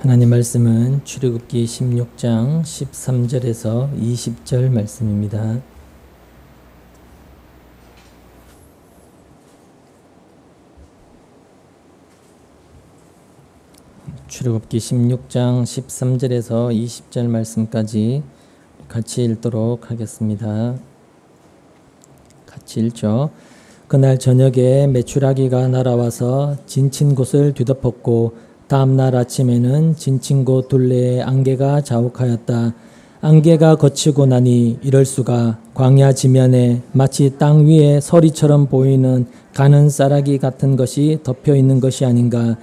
하나님 말씀은 출애굽기 16장 13절에서 20절 말씀입니다. 출애굽기 16장 13절에서 20절 말씀까지 같이 읽도록 하겠습니다. 같이 읽죠. 그날 저녁에 메추라기가 날아와서 진친 곳을 뒤덮었고 다음날 아침에는 진친 곳 둘레에 안개가 자욱하였다. 안개가 거치고 나니 이럴 수가 광야 지면에 마치 땅 위에 서리처럼 보이는 가는 쌀아기 같은 것이 덮여 있는 것이 아닌가.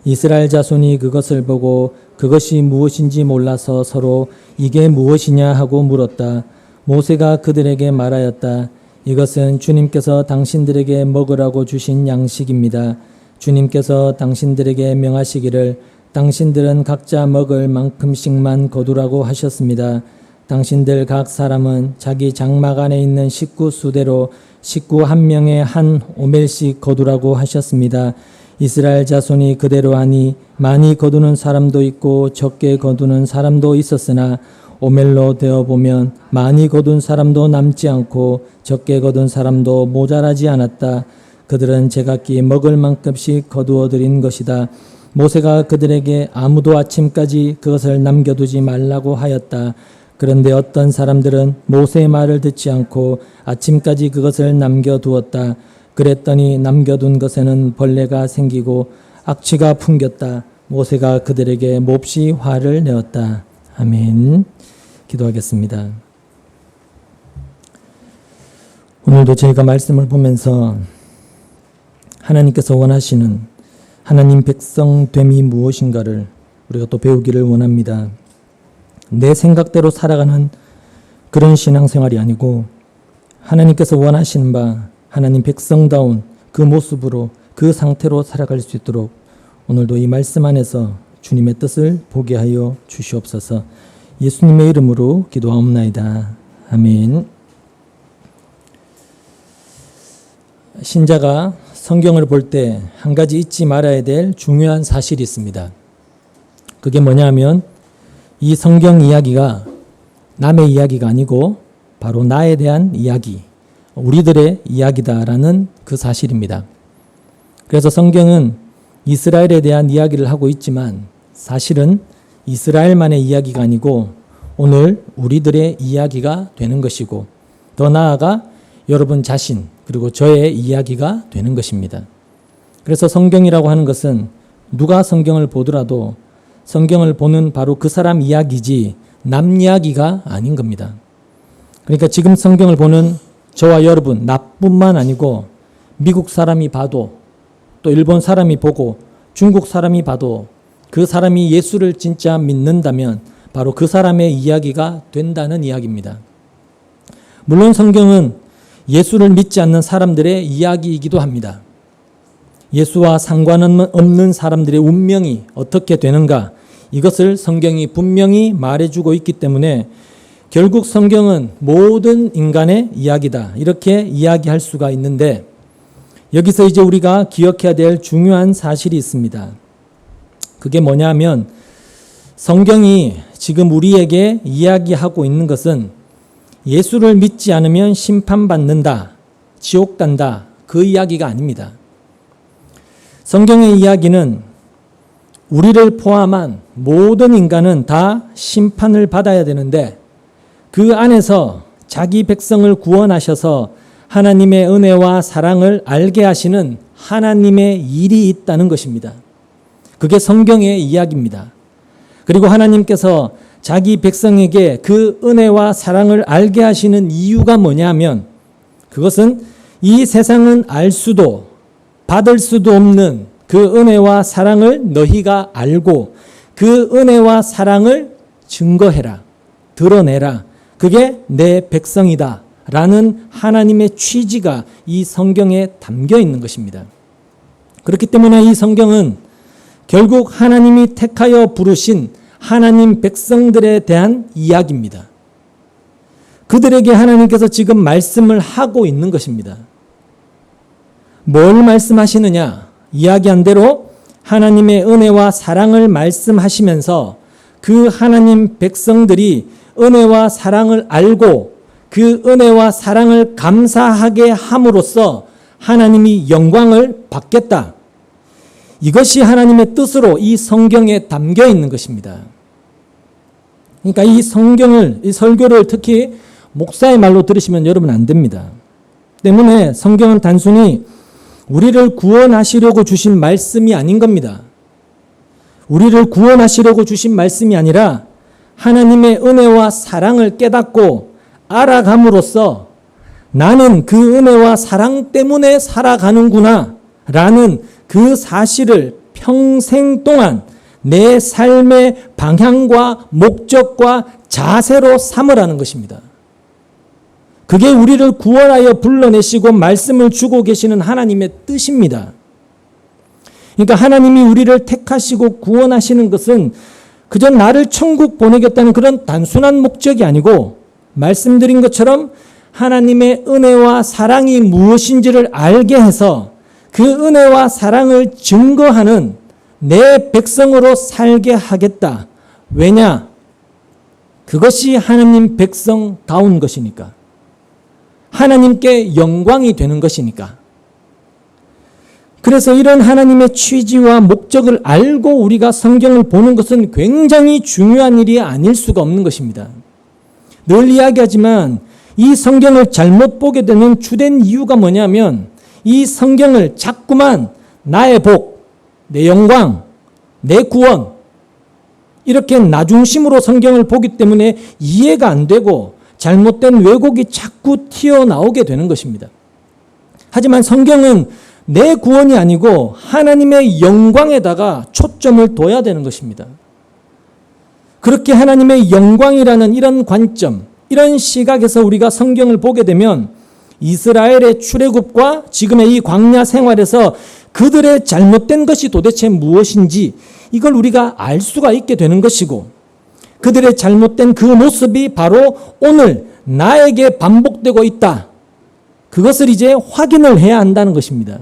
이스라엘 자손이 그것을 보고 그것이 무엇인지 몰라서 서로 이게 무엇이냐 하고 물었다. 모세가 그들에게 말하였다. 이것은 주님께서 당신들에게 먹으라고 주신 양식입니다. 주님께서 당신들에게 명하시기를 당신들은 각자 먹을 만큼씩만 거두라고 하셨습니다. 당신들 각 사람은 자기 장막 안에 있는 식구 수대로 식구 한 명에 한 오멜씩 거두라고 하셨습니다. 이스라엘 자손이 그대로 하니 많이 거두는 사람도 있고 적게 거두는 사람도 있었으나 오멜로 되어보면 많이 거둔 사람도 남지 않고 적게 거둔 사람도 모자라지 않았다. 그들은 제각기 먹을 만큼씩 거두어 드린 것이다. 모세가 그들에게 아무도 아침까지 그것을 남겨두지 말라고 하였다. 그런데 어떤 사람들은 모세의 말을 듣지 않고 아침까지 그것을 남겨두었다. 그랬더니 남겨둔 것에는 벌레가 생기고 악취가 풍겼다. 모세가 그들에게 몹시 화를 내었다. 아멘. 기도하겠습니다. 오늘도 저희가 말씀을 보면서 하나님께서 원하시는 하나님 백성됨이 무엇인가를 우리가 또 배우기를 원합니다. 내 생각대로 살아가는 그런 신앙생활이 아니고 하나님께서 원하시는 바 하나님 백성다운 그 모습으로 그 상태로 살아갈 수 있도록 오늘도 이 말씀 안에서 주님의 뜻을 보게 하여 주시옵소서. 예수님의 이름으로 기도하옵나이다. 아멘. 신자가 성경을 볼 때 한 가지 잊지 말아야 될 중요한 사실이 있습니다. 그게 뭐냐면 이 성경 이야기가 남의 이야기가 아니고 바로 나에 대한 이야기, 우리들의 이야기다라는 그 사실입니다. 그래서 성경은 이스라엘에 대한 이야기를 하고 있지만 사실은 이스라엘만의 이야기가 아니고 오늘 우리들의 이야기가 되는 것이고 더 나아가 여러분 자신 그리고 저의 이야기가 되는 것입니다. 그래서 성경이라고 하는 것은 누가 성경을 보더라도 성경을 보는 바로 그 사람 이야기지 남 이야기가 아닌 겁니다. 그러니까 지금 성경을 보는 저와 여러분 나뿐만 아니고 미국 사람이 봐도 또 일본 사람이 보고 중국 사람이 봐도 그 사람이 예수를 진짜 믿는다면 바로 그 사람의 이야기가 된다는 이야기입니다. 물론 성경은 예수를 믿지 않는 사람들의 이야기이기도 합니다. 예수와 상관없는 사람들의 운명이 어떻게 되는가 이것을 성경이 분명히 말해주고 있기 때문에 결국 성경은 모든 인간의 이야기다 이렇게 이야기할 수가 있는데 여기서 이제 우리가 기억해야 될 중요한 사실이 있습니다. 그게 뭐냐면 성경이 지금 우리에게 이야기하고 있는 것은 예수를 믿지 않으면 심판받는다, 지옥 간다 그 이야기가 아닙니다. 성경의 이야기는 우리를 포함한 모든 인간은 다 심판을 받아야 되는데 그 안에서 자기 백성을 구원하셔서 하나님의 은혜와 사랑을 알게 하시는 하나님의 일이 있다는 것입니다. 그게 성경의 이야기입니다. 그리고 하나님께서 자기 백성에게 그 은혜와 사랑을 알게 하시는 이유가 뭐냐면 그것은 이 세상은 알 수도 받을 수도 없는 그 은혜와 사랑을 너희가 알고 그 은혜와 사랑을 증거해라, 드러내라. 그게 내 백성이다 라는 하나님의 취지가 이 성경에 담겨 있는 것입니다. 그렇기 때문에 이 성경은 결국 하나님이 택하여 부르신 하나님 백성들에 대한 이야기입니다. 그들에게 하나님께서 지금 말씀을 하고 있는 것입니다. 뭘 말씀하시느냐? 이야기한 대로 하나님의 은혜와 사랑을 말씀하시면서 그 하나님 백성들이 은혜와 사랑을 알고 그 은혜와 사랑을 감사하게 함으로써 하나님이 영광을 받겠다. 이것이 하나님의 뜻으로 이 성경에 담겨 있는 것입니다. 그러니까 이 설교를 특히 목사의 말로 들으시면 여러분 안 됩니다. 때문에 성경은 단순히 우리를 구원하시려고 주신 말씀이 아닌 겁니다. 우리를 구원하시려고 주신 말씀이 아니라 하나님의 은혜와 사랑을 깨닫고 알아감으로써 나는 그 은혜와 사랑 때문에 살아가는구나 라는 그 사실을 평생 동안 내 삶의 방향과 목적과 자세로 삼으라는 것입니다. 그게 우리를 구원하여 불러내시고 말씀을 주고 계시는 하나님의 뜻입니다. 그러니까 하나님이 우리를 택하시고 구원하시는 것은 그저 나를 천국 보내겠다는 그런 단순한 목적이 아니고 말씀드린 것처럼 하나님의 은혜와 사랑이 무엇인지를 알게 해서 그 은혜와 사랑을 증거하는 내 백성으로 살게 하겠다. 왜냐? 그것이 하나님 백성다운 것이니까. 하나님께 영광이 되는 것이니까. 그래서 이런 하나님의 취지와 목적을 알고 우리가 성경을 보는 것은 굉장히 중요한 일이 아닐 수가 없는 것입니다. 늘 이야기하지만 이 성경을 잘못 보게 되는 주된 이유가 뭐냐면 이 성경을 자꾸만 나의 복, 내 영광, 내 구원 이렇게 나 중심으로 성경을 보기 때문에 이해가 안 되고 잘못된 왜곡이 자꾸 튀어나오게 되는 것입니다. 하지만 성경은 내 구원이 아니고 하나님의 영광에다가 초점을 둬야 되는 것입니다. 그렇게 하나님의 영광이라는 이런 관점, 이런 시각에서 우리가 성경을 보게 되면 이스라엘의 출애굽과 지금의 이 광야 생활에서 그들의 잘못된 것이 도대체 무엇인지 이걸 우리가 알 수가 있게 되는 것이고 그들의 잘못된 그 모습이 바로 오늘 나에게 반복되고 있다. 그것을 이제 확인을 해야 한다는 것입니다.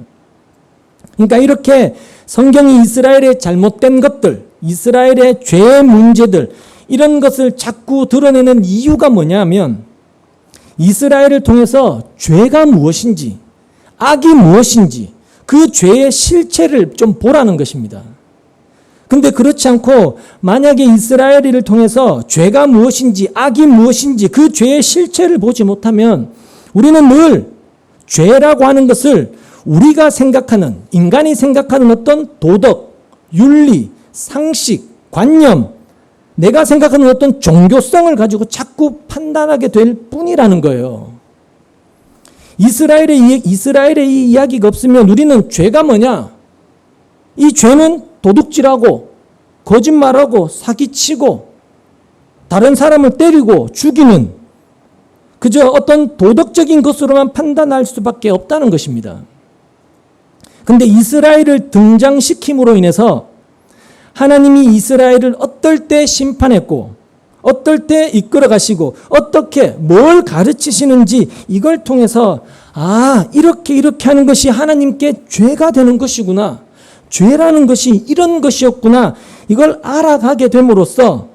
그러니까 이렇게 성경이 이스라엘의 잘못된 것들, 이스라엘의 죄의 문제들 이런 것을 자꾸 드러내는 이유가 뭐냐면 이스라엘을 통해서 죄가 무엇인지 악이 무엇인지 그 죄의 실체를 좀 보라는 것입니다. 근데 그렇지 않고 만약에 이스라엘을 통해서 죄가 무엇인지 악이 무엇인지 그 죄의 실체를 보지 못하면 우리는 늘 죄라고 하는 것을 우리가 생각하는 인간이 생각하는 어떤 도덕, 윤리, 상식, 관념 내가 생각하는 어떤 종교성을 가지고 자꾸 판단하게 될 뿐이라는 거예요. 이스라엘의 이 이야기가 없으면 우리는 죄가 뭐냐? 이 죄는 도둑질하고 거짓말하고 사기치고 다른 사람을 때리고 죽이는 그저 어떤 도덕적인 것으로만 판단할 수밖에 없다는 것입니다. 근데 이스라엘을 등장시킴으로 인해서 하나님이 이스라엘을 어떨 때 심판했고 어떨 때 이끌어 가시고 어떻게 뭘 가르치시는지 이걸 통해서 이렇게 하는 것이 하나님께 죄가 되는 것이구나. 죄라는 것이 이런 것이었구나. 이걸 알아가게 됨으로써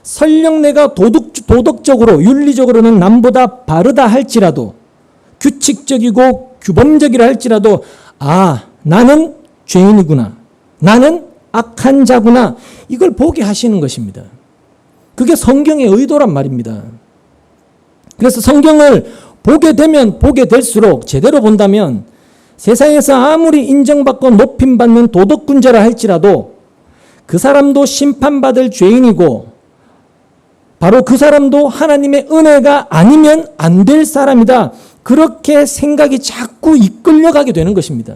설령 내가 도덕적으로 윤리적으로는 남보다 바르다 할지라도 규칙적이고 규범적이라 할지라도 나는 죄인이구나. 나는 악한 자구나. 이걸 보게 하시는 것입니다. 그게 성경의 의도란 말입니다. 그래서 성경을 보게 되면 보게 될수록 제대로 본다면 세상에서 아무리 인정받고 높임받는 도덕군자라 할지라도 그 사람도 심판받을 죄인이고 바로 그 사람도 하나님의 은혜가 아니면 안 될 사람이다. 그렇게 생각이 자꾸 이끌려가게 되는 것입니다.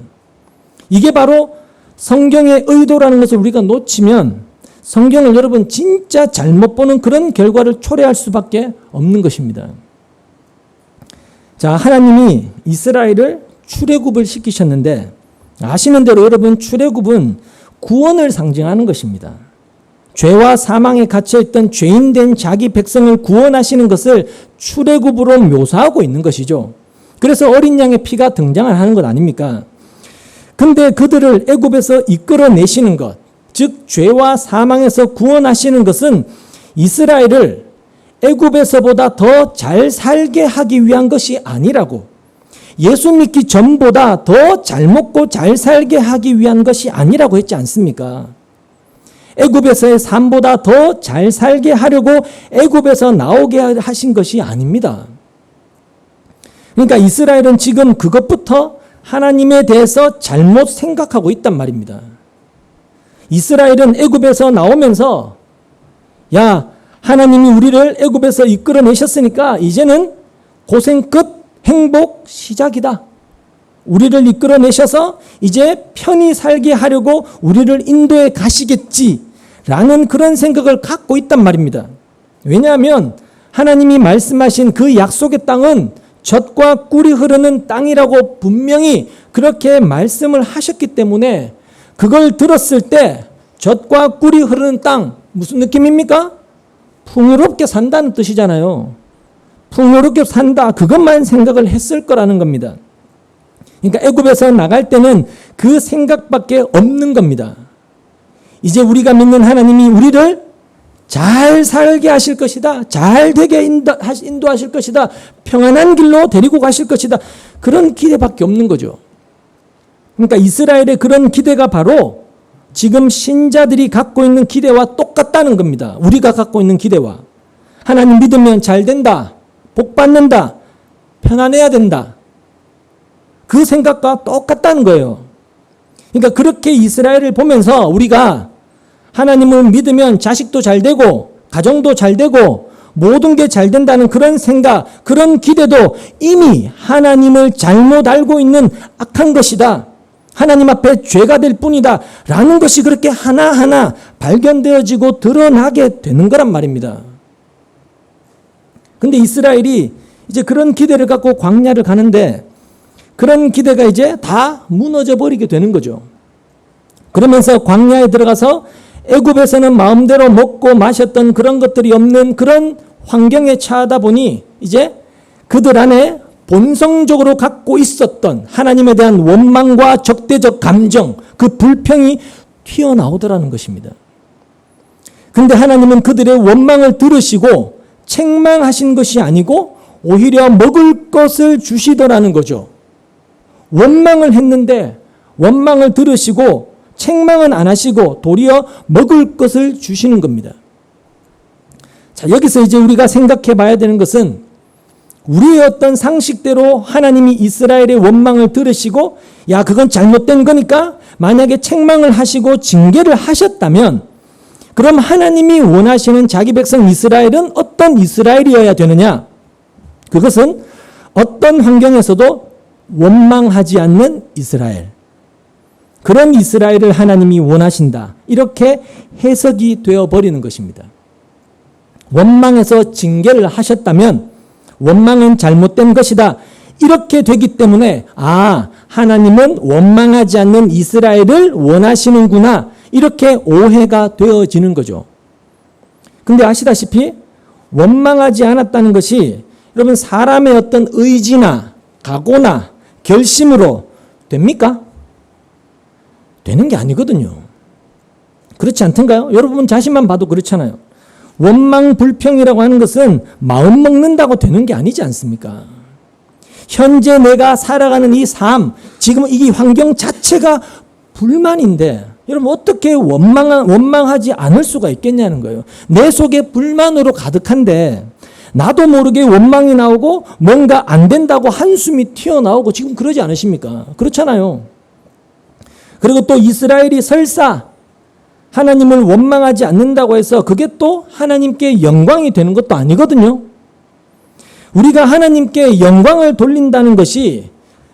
이게 바로 성경의 의도라는 것을 우리가 놓치면 성경을 여러분 진짜 잘못 보는 그런 결과를 초래할 수밖에 없는 것입니다. 자, 하나님이 이스라엘을 출애굽을 시키셨는데 아시는 대로 여러분 출애굽은 구원을 상징하는 것입니다. 죄와 사망에 갇혀있던 죄인된 자기 백성을 구원하시는 것을 출애굽으로 묘사하고 있는 것이죠. 그래서 어린 양의 피가 등장을 하는 것 아닙니까? 근데 그들을 애굽에서 이끌어내시는 것, 즉 죄와 사망에서 구원하시는 것은 이스라엘을 애굽에서보다 더 잘 살게 하기 위한 것이 아니라고, 예수 믿기 전보다 더 잘 먹고 잘 살게 하기 위한 것이 아니라고 했지 않습니까? 애굽에서의 삶보다 더 잘 살게 하려고 애굽에서 나오게 하신 것이 아닙니다. 그러니까 이스라엘은 지금 그것부터 하나님에 대해서 잘못 생각하고 있단 말입니다. 이스라엘은 애굽에서 나오면서 야, 하나님이 우리를 애굽에서 이끌어내셨으니까 이제는 고생 끝, 행복 시작이다. 우리를 이끌어내셔서 이제 편히 살게 하려고 우리를 인도해 가시겠지라는 그런 생각을 갖고 있단 말입니다. 왜냐하면 하나님이 말씀하신 그 약속의 땅은 젖과 꿀이 흐르는 땅이라고 분명히 그렇게 말씀을 하셨기 때문에 그걸 들었을 때 젖과 꿀이 흐르는 땅, 무슨 느낌입니까? 풍요롭게 산다는 뜻이잖아요. 풍요롭게 산다, 그것만 생각을 했을 거라는 겁니다. 그러니까 애굽에서 나갈 때는 그 생각밖에 없는 겁니다. 이제 우리가 믿는 하나님이 우리를 잘 살게 하실 것이다. 잘 되게 인도하실 것이다. 평안한 길로 데리고 가실 것이다. 그런 기대밖에 없는 거죠. 그러니까 이스라엘의 그런 기대가 바로 지금 신자들이 갖고 있는 기대와 똑같다는 겁니다. 우리가 갖고 있는 기대와. 하나님 믿으면 잘 된다. 복 받는다. 편안해야 된다. 그 생각과 똑같다는 거예요. 그러니까 그렇게 이스라엘을 보면서 우리가 하나님을 믿으면 자식도 잘 되고 가정도 잘 되고 모든 게 잘 된다는 그런 생각, 그런 기대도 이미 하나님을 잘못 알고 있는 악한 것이다. 하나님 앞에 죄가 될 뿐이다. 라는 것이 그렇게 하나하나 발견되어지고 드러나게 되는 거란 말입니다. 근데 이스라엘이 이제 그런 기대를 갖고 광야를 가는데 그런 기대가 이제 다 무너져 버리게 되는 거죠. 그러면서 광야에 들어가서 애굽에서는 마음대로 먹고 마셨던 그런 것들이 없는 그런 환경에 처하다 보니 이제 그들 안에 본성적으로 갖고 있었던 하나님에 대한 원망과 적대적 감정, 그 불평이 튀어나오더라는 것입니다. 그런데 하나님은 그들의 원망을 들으시고 책망하신 것이 아니고 오히려 먹을 것을 주시더라는 거죠. 원망을 했는데 원망을 들으시고 책망은 안 하시고 도리어 먹을 것을 주시는 겁니다. 자, 여기서 이제 우리가 생각해 봐야 되는 것은 우리의 어떤 상식대로 하나님이 이스라엘의 원망을 들으시고 야, 그건 잘못된 거니까 만약에 책망을 하시고 징계를 하셨다면 그럼 하나님이 원하시는 자기 백성 이스라엘은 어떤 이스라엘이어야 되느냐? 그것은 어떤 환경에서도 원망하지 않는 이스라엘. 그런 이스라엘을 하나님이 원하신다. 이렇게 해석이 되어버리는 것입니다. 원망해서 징계를 하셨다면 원망은 잘못된 것이다. 이렇게 되기 때문에 하나님은 원망하지 않는 이스라엘을 원하시는구나. 이렇게 오해가 되어지는 거죠. 근데 아시다시피 원망하지 않았다는 것이 여러분 사람의 어떤 의지나 각오나 결심으로 됩니까? 되는 게 아니거든요. 그렇지 않던가요? 여러분 자신만 봐도 그렇잖아요. 원망 불평이라고 하는 것은 마음 먹는다고 되는 게 아니지 않습니까? 현재 내가 살아가는 이 삶, 지금 이 환경 자체가 불만인데 여러분 어떻게 원망하지 않을 수가 있겠냐는 거예요. 내 속에 불만으로 가득한데 나도 모르게 원망이 나오고 뭔가 안 된다고 한숨이 튀어나오고 지금 그러지 않으십니까? 그렇잖아요. 그리고 또 이스라엘이 설사 하나님을 원망하지 않는다고 해서 그게 또 하나님께 영광이 되는 것도 아니거든요. 우리가 하나님께 영광을 돌린다는 것이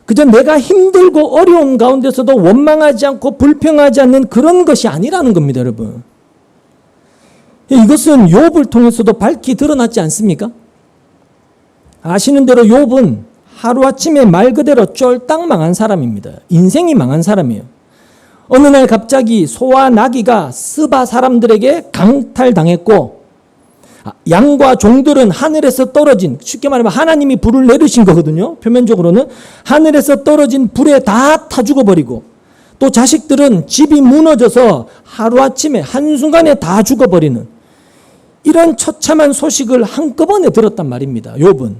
그저 내가 힘들고 어려운 가운데서도 원망하지 않고 불평하지 않는 그런 것이 아니라는 겁니다, 여러분. 이것은 욥을 통해서도 밝히 드러났지 않습니까? 아시는 대로 욥은 하루아침에 말 그대로 쫄딱 망한 사람입니다. 인생이 망한 사람이에요. 어느 날 갑자기 소와 나귀가 스바 사람들에게 강탈당했고 양과 종들은 하늘에서 떨어진, 쉽게 말하면 하나님이 불을 내리신 거거든요. 표면적으로는 하늘에서 떨어진 불에 다 타 죽어버리고 또 자식들은 집이 무너져서 하루아침에 한순간에 다 죽어버리는 이런 처참한 소식을 한꺼번에 들었단 말입니다. 욥은.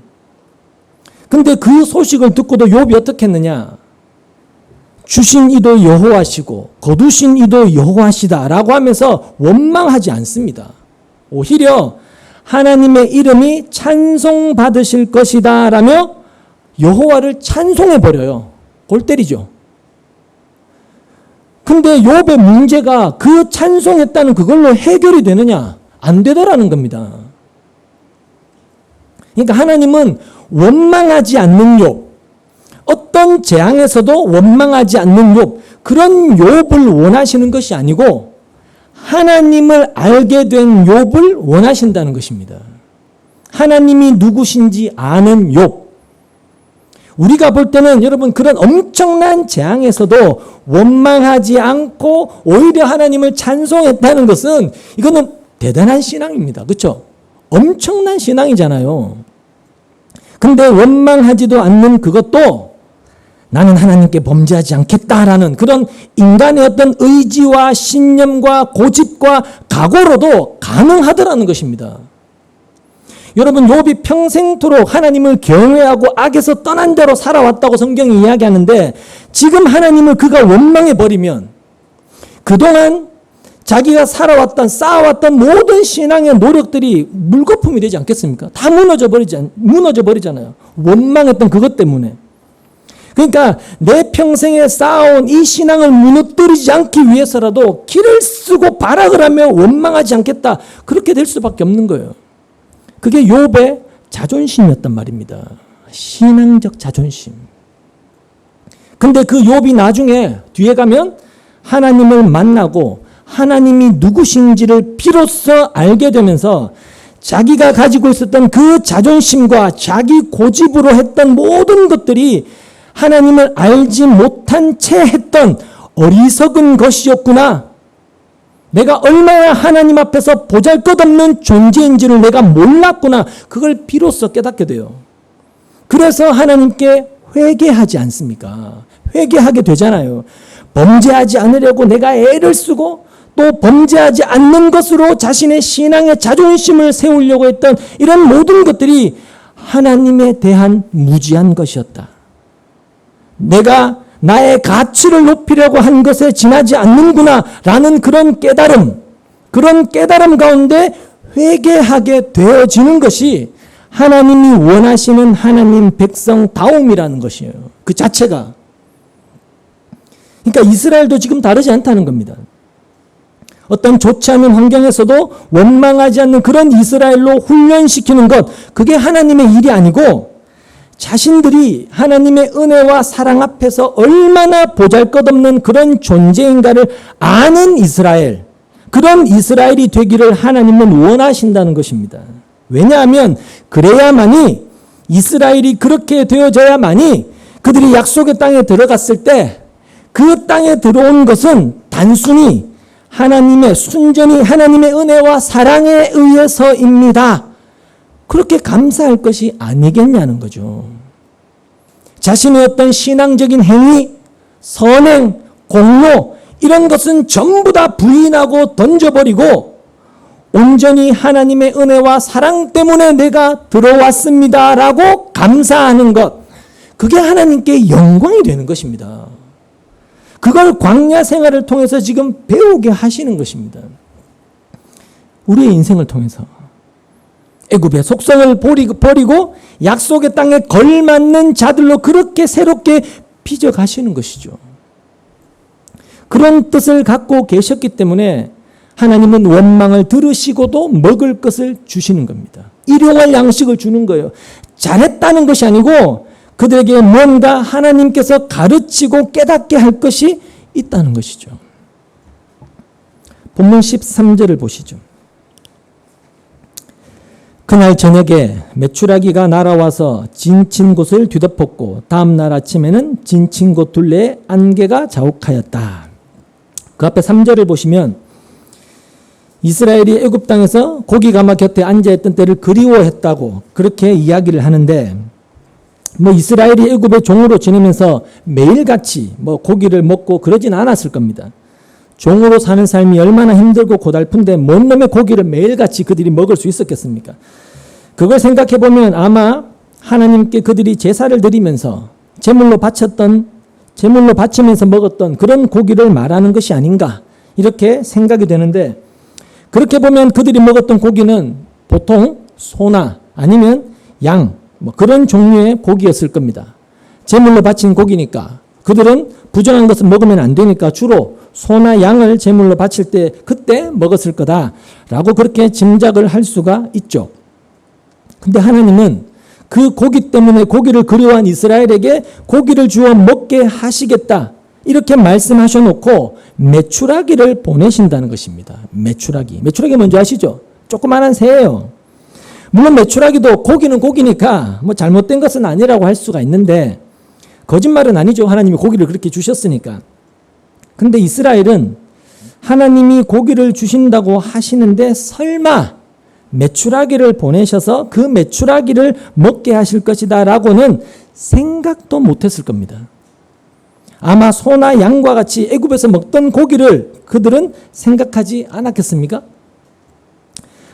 근데 그 소식을 듣고도 욥이 어떻게 했느냐? 주신 이도 여호와시고 거두신 이도 여호와시다라고 하면서 원망하지 않습니다. 오히려 하나님의 이름이 찬송받으실 것이다 라며 여호와를 찬송해버려요. 골 때리죠. 근데 욥의 문제가 그 찬송했다는 그걸로 해결이 되느냐? 안 되더라는 겁니다. 그러니까 하나님은 원망하지 않는 욥, 어떤 재앙에서도 원망하지 않는 욥, 그런 욥을 원하시는 것이 아니고 하나님을 알게 된 욥을 원하신다는 것입니다. 하나님이 누구신지 아는 욥. 우리가 볼 때는 여러분 그런 엄청난 재앙에서도 원망하지 않고 오히려 하나님을 찬송했다는 것은 이거는 대단한 신앙입니다. 그렇죠? 엄청난 신앙이잖아요. 근데 원망하지도 않는 그것도 나는 하나님께 범죄하지 않겠다라는 그런 인간의 어떤 의지와 신념과 고집과 각오로도 가능하더라는 것입니다. 여러분 욥이 평생토록 하나님을 경외하고 악에서 떠난 대로 살아왔다고 성경이 이야기하는데 지금 하나님을 그가 원망해버리면 그동안 자기가 쌓아왔던 모든 신앙의 노력들이 물거품이 되지 않겠습니까? 다 무너져 버리잖아요. 원망했던 그것 때문에. 그러니까 내 평생에 쌓아온 이 신앙을 무너뜨리지 않기 위해서라도 길을 쓰고 발악을 하며 원망하지 않겠다. 그렇게 될 수밖에 없는 거예요. 그게 욥의 자존심이었단 말입니다. 신앙적 자존심. 근데 그 욥이 나중에 뒤에 가면 하나님을 만나고 하나님이 누구신지를 비로소 알게 되면서 자기가 가지고 있었던 그 자존심과 자기 고집으로 했던 모든 것들이 하나님을 알지 못한 채 했던 어리석은 것이었구나. 내가 얼마나 하나님 앞에서 보잘것없는 존재인지를 내가 몰랐구나. 그걸 비로소 깨닫게 돼요. 그래서 하나님께 회개하지 않습니까? 회개하게 되잖아요. 범죄하지 않으려고 내가 애를 쓰고 또 범죄하지 않는 것으로 자신의 신앙의 자존심을 세우려고 했던 이런 모든 것들이 하나님에 대한 무지한 것이었다. 내가 나의 가치를 높이려고 한 것에 지나지 않는구나 라는 그런 깨달음 가운데 회개하게 되어지는 것이 하나님이 원하시는 하나님 백성다움이라는 것이에요. 그 자체가. 그러니까 이스라엘도 지금 다르지 않다는 겁니다. 어떤 좋지 않은 환경에서도 원망하지 않는 그런 이스라엘로 훈련시키는 것, 그게 하나님의 일이 아니고 자신들이 하나님의 은혜와 사랑 앞에서 얼마나 보잘것없는 그런 존재인가를 아는 이스라엘, 그런 이스라엘이 되기를 하나님은 원하신다는 것입니다. 왜냐하면 그래야만이 이스라엘이 그렇게 되어져야만이 그들이 약속의 땅에 들어갔을 때 그 땅에 들어온 것은 단순히 순전히 하나님의 은혜와 사랑에 의해서입니다. 그렇게 감사할 것이 아니겠냐는 거죠. 자신의 어떤 신앙적인 행위, 선행, 공로 이런 것은 전부 다 부인하고 던져버리고 온전히 하나님의 은혜와 사랑 때문에 내가 들어왔습니다 라고 감사하는 것, 그게 하나님께 영광이 되는 것입니다. 그걸 광야 생활을 통해서 지금 배우게 하시는 것입니다. 우리의 인생을 통해서 애굽의 속성을 버리고 약속의 땅에 걸맞는 자들로 그렇게 새롭게 빚어 가시는 것이죠. 그런 뜻을 갖고 계셨기 때문에 하나님은 원망을 들으시고도 먹을 것을 주시는 겁니다. 일용할 양식을 주는 거예요. 잘했다는 것이 아니고 그들에게 뭔가 하나님께서 가르치고 깨닫게 할 것이 있다는 것이죠. 본문 13절을 보시죠. 그날 저녁에 메추라기가 날아와서 진친 곳을 뒤덮었고 다음 날 아침에는 진친 곳 둘레에 안개가 자욱하였다. 그 앞에 3절을 보시면 이스라엘이 애굽 땅에서 고기 가마 곁에 앉아있던 때를 그리워했다고 그렇게 이야기를 하는데 뭐 이스라엘이 애굽의 종으로 지내면서 매일같이 뭐 고기를 먹고 그러진 않았을 겁니다. 종으로 사는 삶이 얼마나 힘들고 고달픈데 뭔 놈의 고기를 매일같이 그들이 먹을 수 있었겠습니까? 그걸 생각해 보면 아마 하나님께 그들이 제사를 드리면서 제물로 바치면서 먹었던 그런 고기를 말하는 것이 아닌가 이렇게 생각이 되는데, 그렇게 보면 그들이 먹었던 고기는 보통 소나 아니면 양 뭐 그런 종류의 고기였을 겁니다. 제물로 바친 고기니까 그들은 부정한 것을 먹으면 안 되니까 주로 소나 양을 제물로 바칠 때 그때 먹었을 거다라고 그렇게 짐작을 할 수가 있죠. 근데 하나님은 그 고기 때문에 고기를 그리워한 이스라엘에게 고기를 주어 먹게 하시겠다 이렇게 말씀하셔놓고 메추라기를 보내신다는 것입니다. 메추라기 뭔지 아시죠? 조그마한 새예요. 물론 메추라기도 고기는 고기니까 뭐 잘못된 것은 아니라고 할 수가 있는데 거짓말은 아니죠. 하나님이 고기를 그렇게 주셨으니까. 근데 이스라엘은 하나님이 고기를 주신다고 하시는데 설마 메추라기를 보내셔서 그 메추라기를 먹게 하실 것이다 라고는 생각도 못했을 겁니다. 아마 소나 양과 같이 애굽에서 먹던 고기를 그들은 생각하지 않았겠습니까?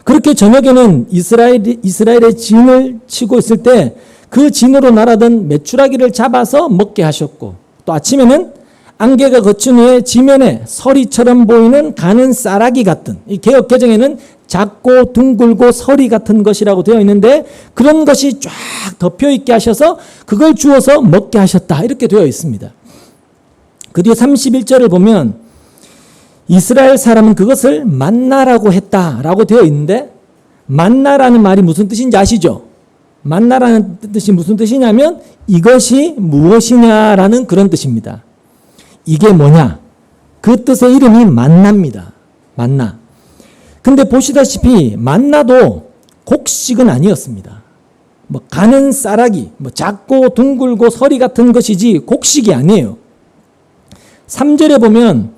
그렇게 저녁에는 이스라엘의 진을 치고 있을 때 그 진으로 날아든 메추라기를 잡아서 먹게 하셨고, 또 아침에는 안개가 거친 후에 지면에 서리처럼 보이는 가는 쌀아기 같은, 이 개역 개정에는 작고 둥글고 서리 같은 것이라고 되어 있는데 그런 것이 쫙 덮여 있게 하셔서 그걸 주어서 먹게 하셨다 이렇게 되어 있습니다. 그 뒤에 31절을 보면 이스라엘 사람은 그것을 만나라고 했다라고 되어 있는데, 만나라는 말이 무슨 뜻인지 아시죠? 만나라는 뜻이 무슨 뜻이냐면 이것이 무엇이냐라는 그런 뜻입니다. 이게 뭐냐? 그 뜻의 이름이 만나입니다. 만나. 근데 보시다시피 만나도 곡식은 아니었습니다. 뭐 가는 쌀아기, 뭐 작고 둥글고 서리 같은 것이지 곡식이 아니에요. 3절에 보면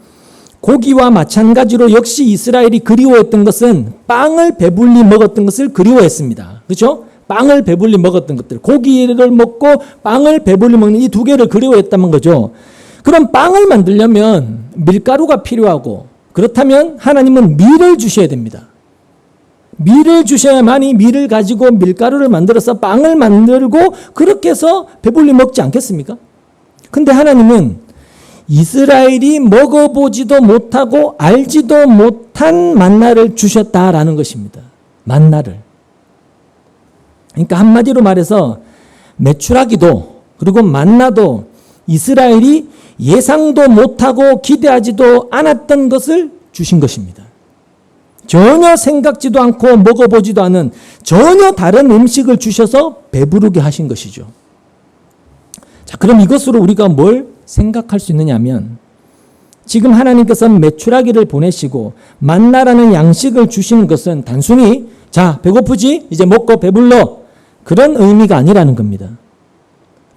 고기와 마찬가지로 역시 이스라엘이 그리워했던 것은 빵을 배불리 먹었던 것을 그리워했습니다. 그렇죠? 빵을 배불리 먹었던 것들, 고기를 먹고 빵을 배불리 먹는 이 두 개를 그리워했다는 거죠. 그럼 빵을 만들려면 밀가루가 필요하고, 그렇다면 하나님은 밀을 주셔야 됩니다. 밀을 주셔야만이 밀을 가지고 밀가루를 만들어서 빵을 만들고 그렇게 해서 배불리 먹지 않겠습니까? 근데 하나님은 이스라엘이 먹어보지도 못하고 알지도 못한 만나를 주셨다라는 것입니다. 만나를. 그러니까 한마디로 말해서 메추라기도 그리고 만나도 이스라엘이 예상도 못하고 기대하지도 않았던 것을 주신 것입니다. 전혀 생각지도 않고 먹어보지도 않은 전혀 다른 음식을 주셔서 배부르게 하신 것이죠. 자, 그럼 이것으로 우리가 뭘 생각할 수 있느냐면, 지금 하나님께서 메추라기를 보내시고 만나라는 양식을 주시는 것은 단순히 자, 배고프지? 이제 먹고 배불러. 그런 의미가 아니라는 겁니다.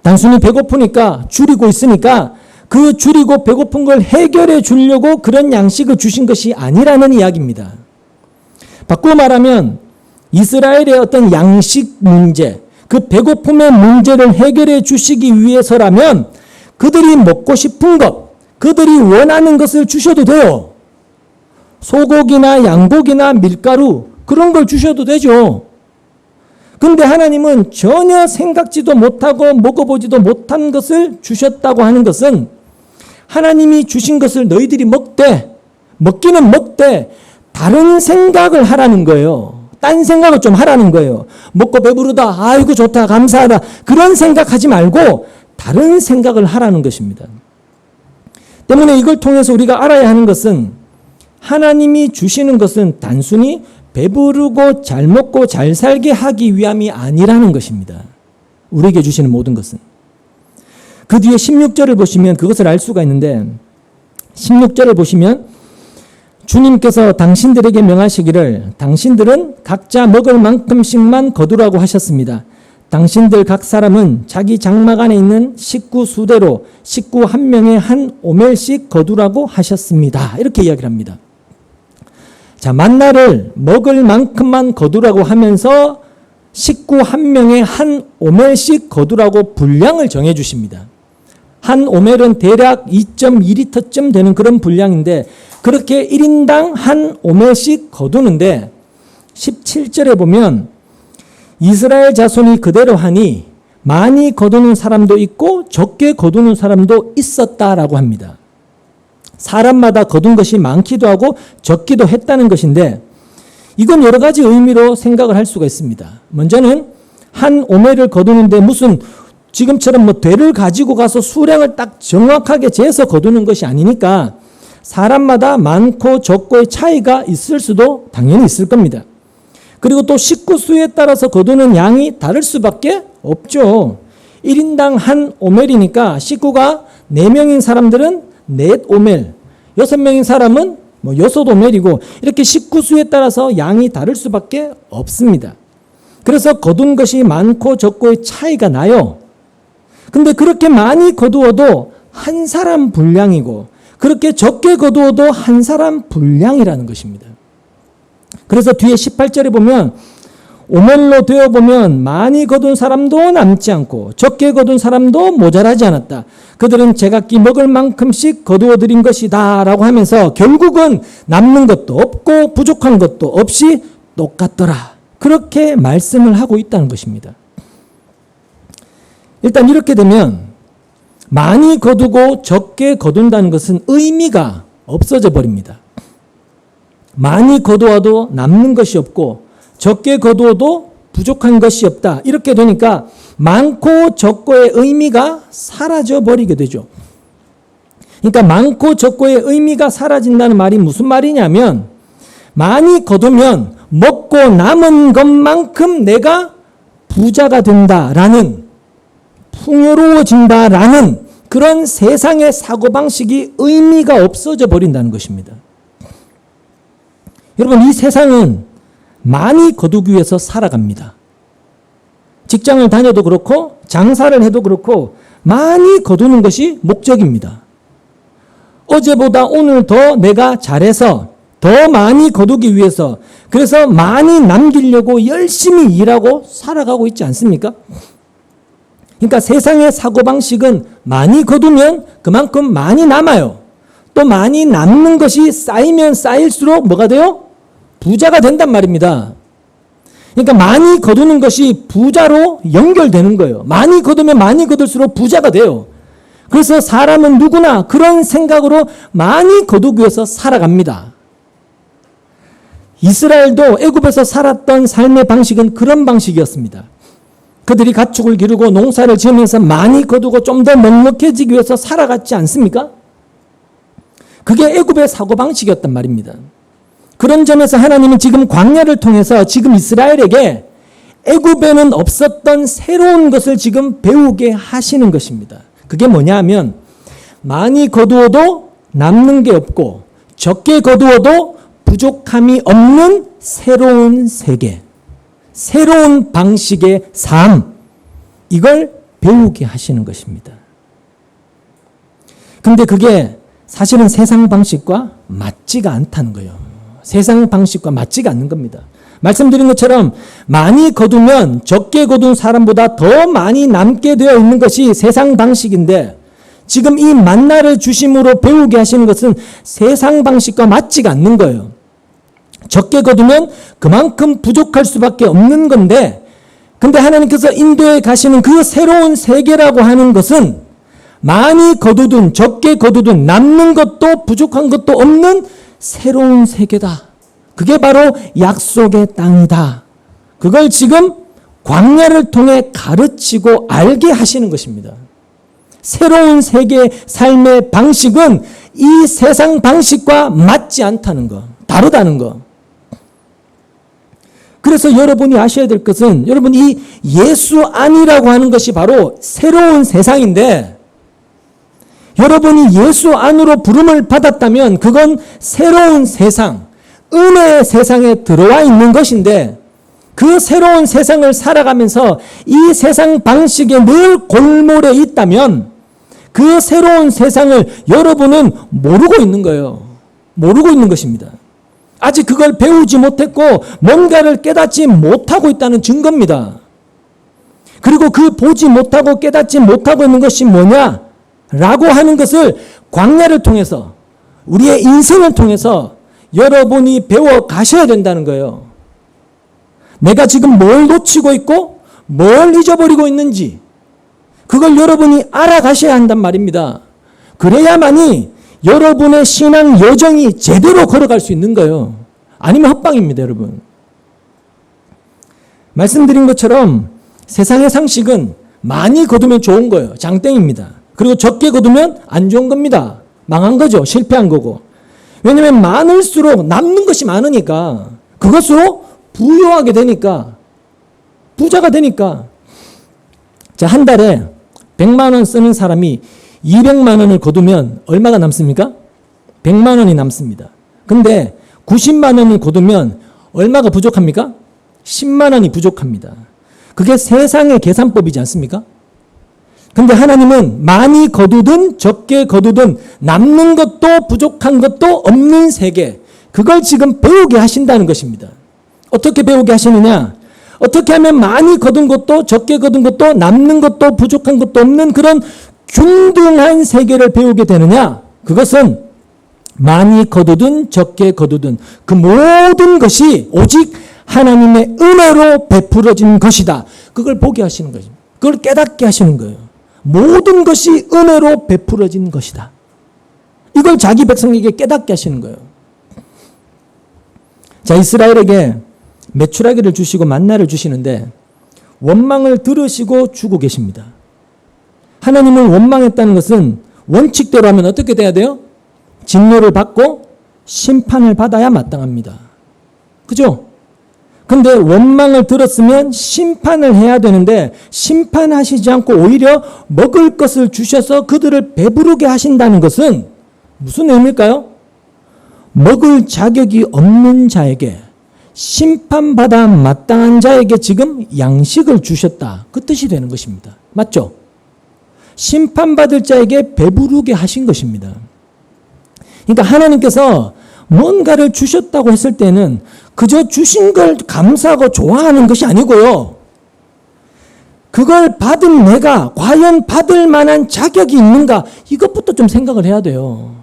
단순히 배고프니까 줄이고 있으니까 그 줄이고 배고픈 걸 해결해 주려고 그런 양식을 주신 것이 아니라는 이야기입니다. 바꾸어 말하면 이스라엘의 어떤 양식 문제, 그 배고픔의 문제를 해결해 주시기 위해서라면 그들이 먹고 싶은 것, 그들이 원하는 것을 주셔도 돼요. 소고기나 양고기나 밀가루 그런 걸 주셔도 되죠. 근데 하나님은 전혀 생각지도 못하고 먹어보지도 못한 것을 주셨다고 하는 것은 하나님이 주신 것을 너희들이 먹기는 먹되 다른 생각을 하라는 거예요. 딴 생각을 좀 하라는 거예요. 먹고 배부르다, 아이고 좋다, 감사하다, 그런 생각하지 말고 다른 생각을 하라는 것입니다. 때문에 이걸 통해서 우리가 알아야 하는 것은 하나님이 주시는 것은 단순히 배부르고 잘 먹고 잘 살게 하기 위함이 아니라는 것입니다. 우리에게 주시는 모든 것은. 그 뒤에 16절을 보시면 그것을 알 수가 있는데, 16절을 보시면 주님께서 당신들에게 명하시기를 당신들은 각자 먹을 만큼씩만 거두라고 하셨습니다. 당신들 각 사람은 자기 장막 안에 있는 식구 수대로 식구 한 명에 한 오멜씩 거두라고 하셨습니다. 이렇게 이야기를 합니다. 자, 만나를 먹을 만큼만 거두라고 하면서 식구 한 명에 한 오멜씩 거두라고 분량을 정해 주십니다. 한 오멜은 대략 2.2리터쯤 되는 그런 분량인데 그렇게 1인당 한 오멜씩 거두는데 17절에 보면 이스라엘 자손이 그대로 하니 많이 거두는 사람도 있고 적게 거두는 사람도 있었다라고 합니다. 사람마다 거둔 것이 많기도 하고 적기도 했다는 것인데 이건 여러 가지 의미로 생각을 할 수가 있습니다. 먼저는 한 오멜을 거두는데 무슨 지금처럼 뭐 되를 가지고 가서 수량을 딱 정확하게 재서 거두는 것이 아니니까 사람마다 많고 적고의 차이가 있을 수도 당연히 있을 겁니다. 그리고 또 식구 수에 따라서 거두는 양이 다를 수밖에 없죠. 1인당 한 오멜이니까 식구가 4명인 사람들은 4오멜, 6명인 사람은 뭐 6오멜이고 이렇게 식구 수에 따라서 양이 다를 수밖에 없습니다. 그래서 거둔 것이 많고 적고의 차이가 나요. 근데 그렇게 많이 거두어도 한 사람 분량이고 그렇게 적게 거두어도 한 사람 분량이라는 것입니다. 그래서 뒤에 18절에 보면 오멜로 되어보면 많이 거둔 사람도 남지 않고 적게 거둔 사람도 모자라지 않았다. 그들은 제각기 먹을 만큼씩 거두어 드린 것이다 라고 하면서 결국은 남는 것도 없고 부족한 것도 없이 똑같더라. 그렇게 말씀을 하고 있다는 것입니다. 일단 이렇게 되면 많이 거두고 적게 거둔다는 것은 의미가 없어져 버립니다. 많이 거두어도 남는 것이 없고 적게 거두어도 부족한 것이 없다. 이렇게 되니까 많고 적고의 의미가 사라져 버리게 되죠. 그러니까 많고 적고의 의미가 사라진다는 말이 무슨 말이냐면 많이 거두면 먹고 남은 것만큼 내가 부자가 된다라는 풍요로워진다라는 그런 세상의 사고방식이 의미가 없어져 버린다는 것입니다. 여러분, 이 세상은 많이 거두기 위해서 살아갑니다. 직장을 다녀도 그렇고 장사를 해도 그렇고 많이 거두는 것이 목적입니다. 어제보다 오늘 더 내가 잘해서 더 많이 거두기 위해서 그래서 많이 남기려고 열심히 일하고 살아가고 있지 않습니까? 그러니까 세상의 사고방식은 많이 거두면 그만큼 많이 남아요. 또 많이 남는 것이 쌓이면 쌓일수록 뭐가 돼요? 부자가 된단 말입니다. 그러니까 많이 거두는 것이 부자로 연결되는 거예요. 많이 거두면 많이 거둘수록 부자가 돼요. 그래서 사람은 누구나 그런 생각으로 많이 거두기 위해서 살아갑니다. 이스라엘도 애굽에서 살았던 삶의 방식은 그런 방식이었습니다. 그들이 가축을 기르고 농사를 지으면서 많이 거두고 좀 더 넉넉해지기 위해서 살아갔지 않습니까? 그게 애굽의 사고방식이었단 말입니다. 그런 점에서 하나님은 지금 광야를 통해서 지금 이스라엘에게 애굽에는 없었던 새로운 것을 지금 배우게 하시는 것입니다. 그게 뭐냐 하면 많이 거두어도 남는 게 없고 적게 거두어도 부족함이 없는 새로운 세계, 새로운 방식의 삶, 이걸 배우게 하시는 것입니다. 근데 그게 사실은 세상 방식과 맞지가 않다는 거예요. 세상 방식과 맞지가 않는 겁니다. 말씀드린 것처럼 많이 거두면 적게 거둔 사람보다 더 많이 남게 되어 있는 것이 세상 방식인데 지금 이 만나를 주심으로 배우게 하시는 것은 세상 방식과 맞지가 않는 거예요. 적게 거두면 그만큼 부족할 수밖에 없는 건데 근데 하나님께서 인도에 가시는 그 새로운 세계라고 하는 것은 많이 거두든 적게 거두든 남는 것도 부족한 것도 없는 새로운 세계다. 그게 바로 약속의 땅이다. 그걸 지금 광야를 통해 가르치고 알게 하시는 것입니다. 새로운 세계의 삶의 방식은 이 세상 방식과 맞지 않다는 거, 다르다는 거. 그래서 여러분이 아셔야 될 것은 여러분 이 예수 안이라고 하는 것이 바로 새로운 세상인데 여러분이 예수 안으로 부름을 받았다면 그건 새로운 세상, 은혜의 세상에 들어와 있는 것인데 그 새로운 세상을 살아가면서 이 세상 방식에 늘 골몰에 있다면 그 새로운 세상을 여러분은 모르고 있는 거예요. 모르고 있는 것입니다. 아직 그걸 배우지 못했고 뭔가를 깨닫지 못하고 있다는 증거입니다. 그리고 그 보지 못하고 깨닫지 못하고 있는 것이 뭐냐? 라고 하는 것을 광야를 통해서 우리의 인생을 통해서 여러분이 배워 가셔야 된다는 거예요. 내가 지금 뭘 놓치고 있고 뭘 잊어버리고 있는지 그걸 여러분이 알아가셔야 한단 말입니다. 그래야만이 여러분의 신앙 여정이 제대로 걸어갈 수 있는 거예요. 아니면 헛방입니다, 여러분. 말씀드린 것처럼 세상의 상식은 많이 거두면 좋은 거예요. 장땡입니다. 그리고 적게 거두면 안 좋은 겁니다. 망한 거죠. 실패한 거고. 왜냐하면 많을수록 남는 것이 많으니까 그것으로 부유하게 되니까 부자가 되니까. 자, 한 달에 100만 원 쓰는 사람이 200만 원을 거두면 얼마가 남습니까? 100만 원이 남습니다. 근데 90만 원을 거두면 얼마가 부족합니까? 10만 원이 부족합니다. 그게 세상의 계산법이지 않습니까? 근데 하나님은 많이 거두든 적게 거두든 남는 것도 부족한 것도 없는 세계, 그걸 지금 배우게 하신다는 것입니다. 어떻게 배우게 하시느냐? 어떻게 하면 많이 거둔 것도 적게 거둔 것도 남는 것도 부족한 것도 없는 그런 균등한 세계를 배우게 되느냐? 그것은 많이 거두든 적게 거두든 그 모든 것이 오직 하나님의 은혜로 베풀어진 것이다. 그걸 보게 하시는 거죠. 그걸 깨닫게 하시는 거예요. 모든 것이 은혜로 베풀어진 것이다. 이걸 자기 백성에게 깨닫게 하시는 거예요. 자, 이스라엘에게 메추라기를 주시고 만나를 주시는데 원망을 들으시고 주고 계십니다. 하나님을 원망했다는 것은 원칙대로 하면 어떻게 돼야 돼요? 진노를 받고 심판을 받아야 마땅합니다. 그죠? 근데 원망을 들었으면 심판을 해야 되는데 심판하시지 않고 오히려 먹을 것을 주셔서 그들을 배부르게 하신다는 것은 무슨 의미일까요? 먹을 자격이 없는 자에게 심판받아 마땅한 자에게 지금 양식을 주셨다. 그 뜻이 되는 것입니다. 맞죠? 심판받을 자에게 배부르게 하신 것입니다. 그러니까 하나님께서 뭔가를 주셨다고 했을 때는 그저 주신 걸 감사하고 좋아하는 것이 아니고요. 그걸 받은 내가 과연 받을 만한 자격이 있는가? 이것부터 좀 생각을 해야 돼요.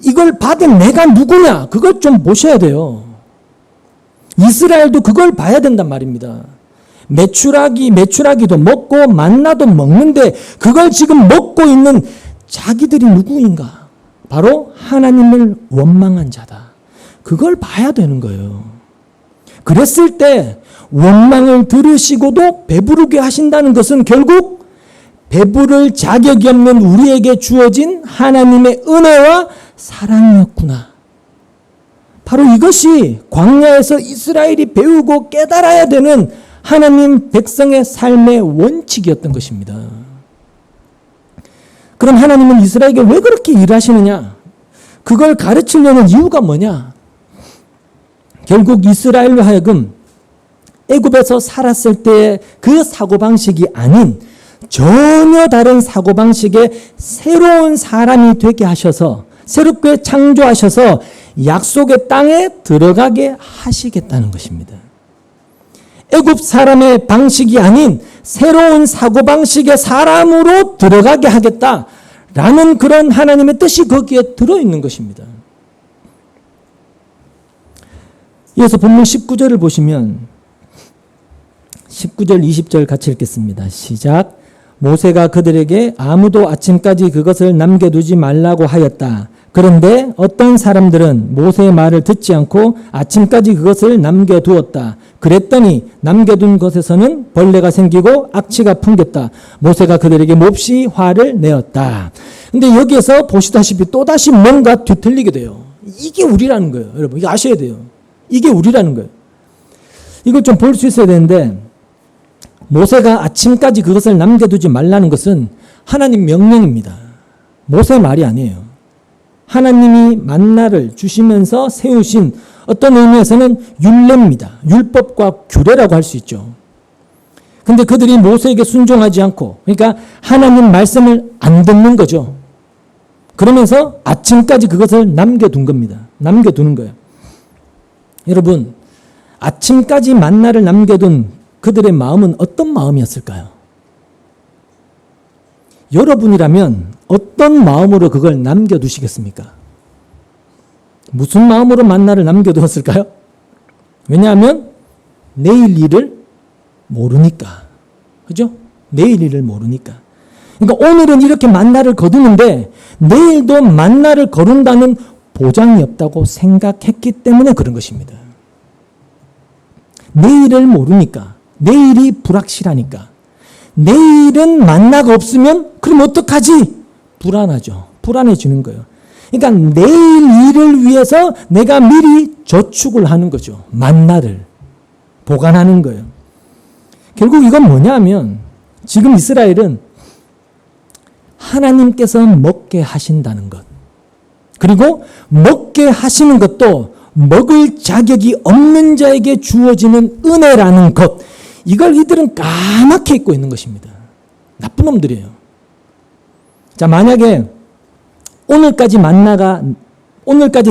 이걸 받은 내가 누구냐? 그걸 좀 보셔야 돼요. 이스라엘도 그걸 봐야 된단 말입니다. 메추라기도 먹고 만나도 먹는데 그걸 지금 먹고 있는 자기들이 누구인가? 바로 하나님을 원망한 자다. 그걸 봐야 되는 거예요. 그랬을 때 원망을 들으시고도 배부르게 하신다는 것은 결국 배부를 자격이 없는 우리에게 주어진 하나님의 은혜와 사랑이었구나. 바로 이것이 광야에서 이스라엘이 배우고 깨달아야 되는 하나님 백성의 삶의 원칙이었던 것입니다. 그럼 하나님은 이스라엘에게 왜 그렇게 일하시느냐? 그걸 가르치려는 이유가 뭐냐? 결국 이스라엘로 하여금 애굽에서 살았을 때의 그 사고방식이 아닌 전혀 다른 사고방식의 새로운 사람이 되게 하셔서 새롭게 창조하셔서 약속의 땅에 들어가게 하시겠다는 것입니다. 애굽 사람의 방식이 아닌 새로운 사고방식의 사람으로 들어가게 하겠다라는 그런 하나님의 뜻이 거기에 들어있는 것입니다. 이어서 본문 19절을 보시면 19절 20절 같이 읽겠습니다. 시작. 모세가 그들에게 아무도 아침까지 그것을 남겨두지 말라고 하였다. 그런데 어떤 사람들은 모세의 말을 듣지 않고 아침까지 그것을 남겨두었다. 그랬더니 남겨둔 것에서는 벌레가 생기고 악취가 풍겼다. 모세가 그들에게 몹시 화를 내었다. 근데 여기에서 보시다시피 또다시 뭔가 뒤틀리게 돼요. 이게 우리라는 거예요. 여러분, 이거 아셔야 돼요. 이게 우리라는 거예요. 이걸 좀 볼 수 있어야 되는데 모세가 아침까지 그것을 남겨두지 말라는 것은 하나님 명령입니다. 모세의 말이 아니에요. 하나님이 만나를 주시면서 세우신 어떤 의미에서는 율례입니다. 율법과 규례라고 할 수 있죠. 근데 그들이 모세에게 순종하지 않고, 그러니까 하나님 말씀을 안 듣는 거죠. 그러면서 아침까지 그것을 남겨둔 겁니다. 남겨두는 거예요. 여러분, 아침까지 만나를 남겨둔 그들의 마음은 어떤 마음이었을까요? 여러분이라면 어떤 마음으로 그걸 남겨두시겠습니까? 무슨 마음으로 만나를 남겨두었을까요? 왜냐하면 내일 일을 모르니까. 그죠? 내일 일을 모르니까. 그러니까 오늘은 이렇게 만나를 거두는데 내일도 만나를 거둔다는 보장이 없다고 생각했기 때문에 그런 것입니다. 내일을 모르니까. 내일이 불확실하니까. 내일은 만나가 없으면 그럼 어떡하지? 불안하죠. 불안해지는 거예요. 그러니까 내일 일을 위해서 내가 미리 저축을 하는 거죠. 만나를 보관하는 거예요. 결국 이건 뭐냐면 지금 이스라엘은 하나님께서 먹게 하신다는 것, 그리고 먹게 하시는 것도 먹을 자격이 없는 자에게 주어지는 은혜라는 것, 이걸 이들은 까맣게 잊고 있는 것입니다. 나쁜 놈들이에요. 자, 만약에 오늘까지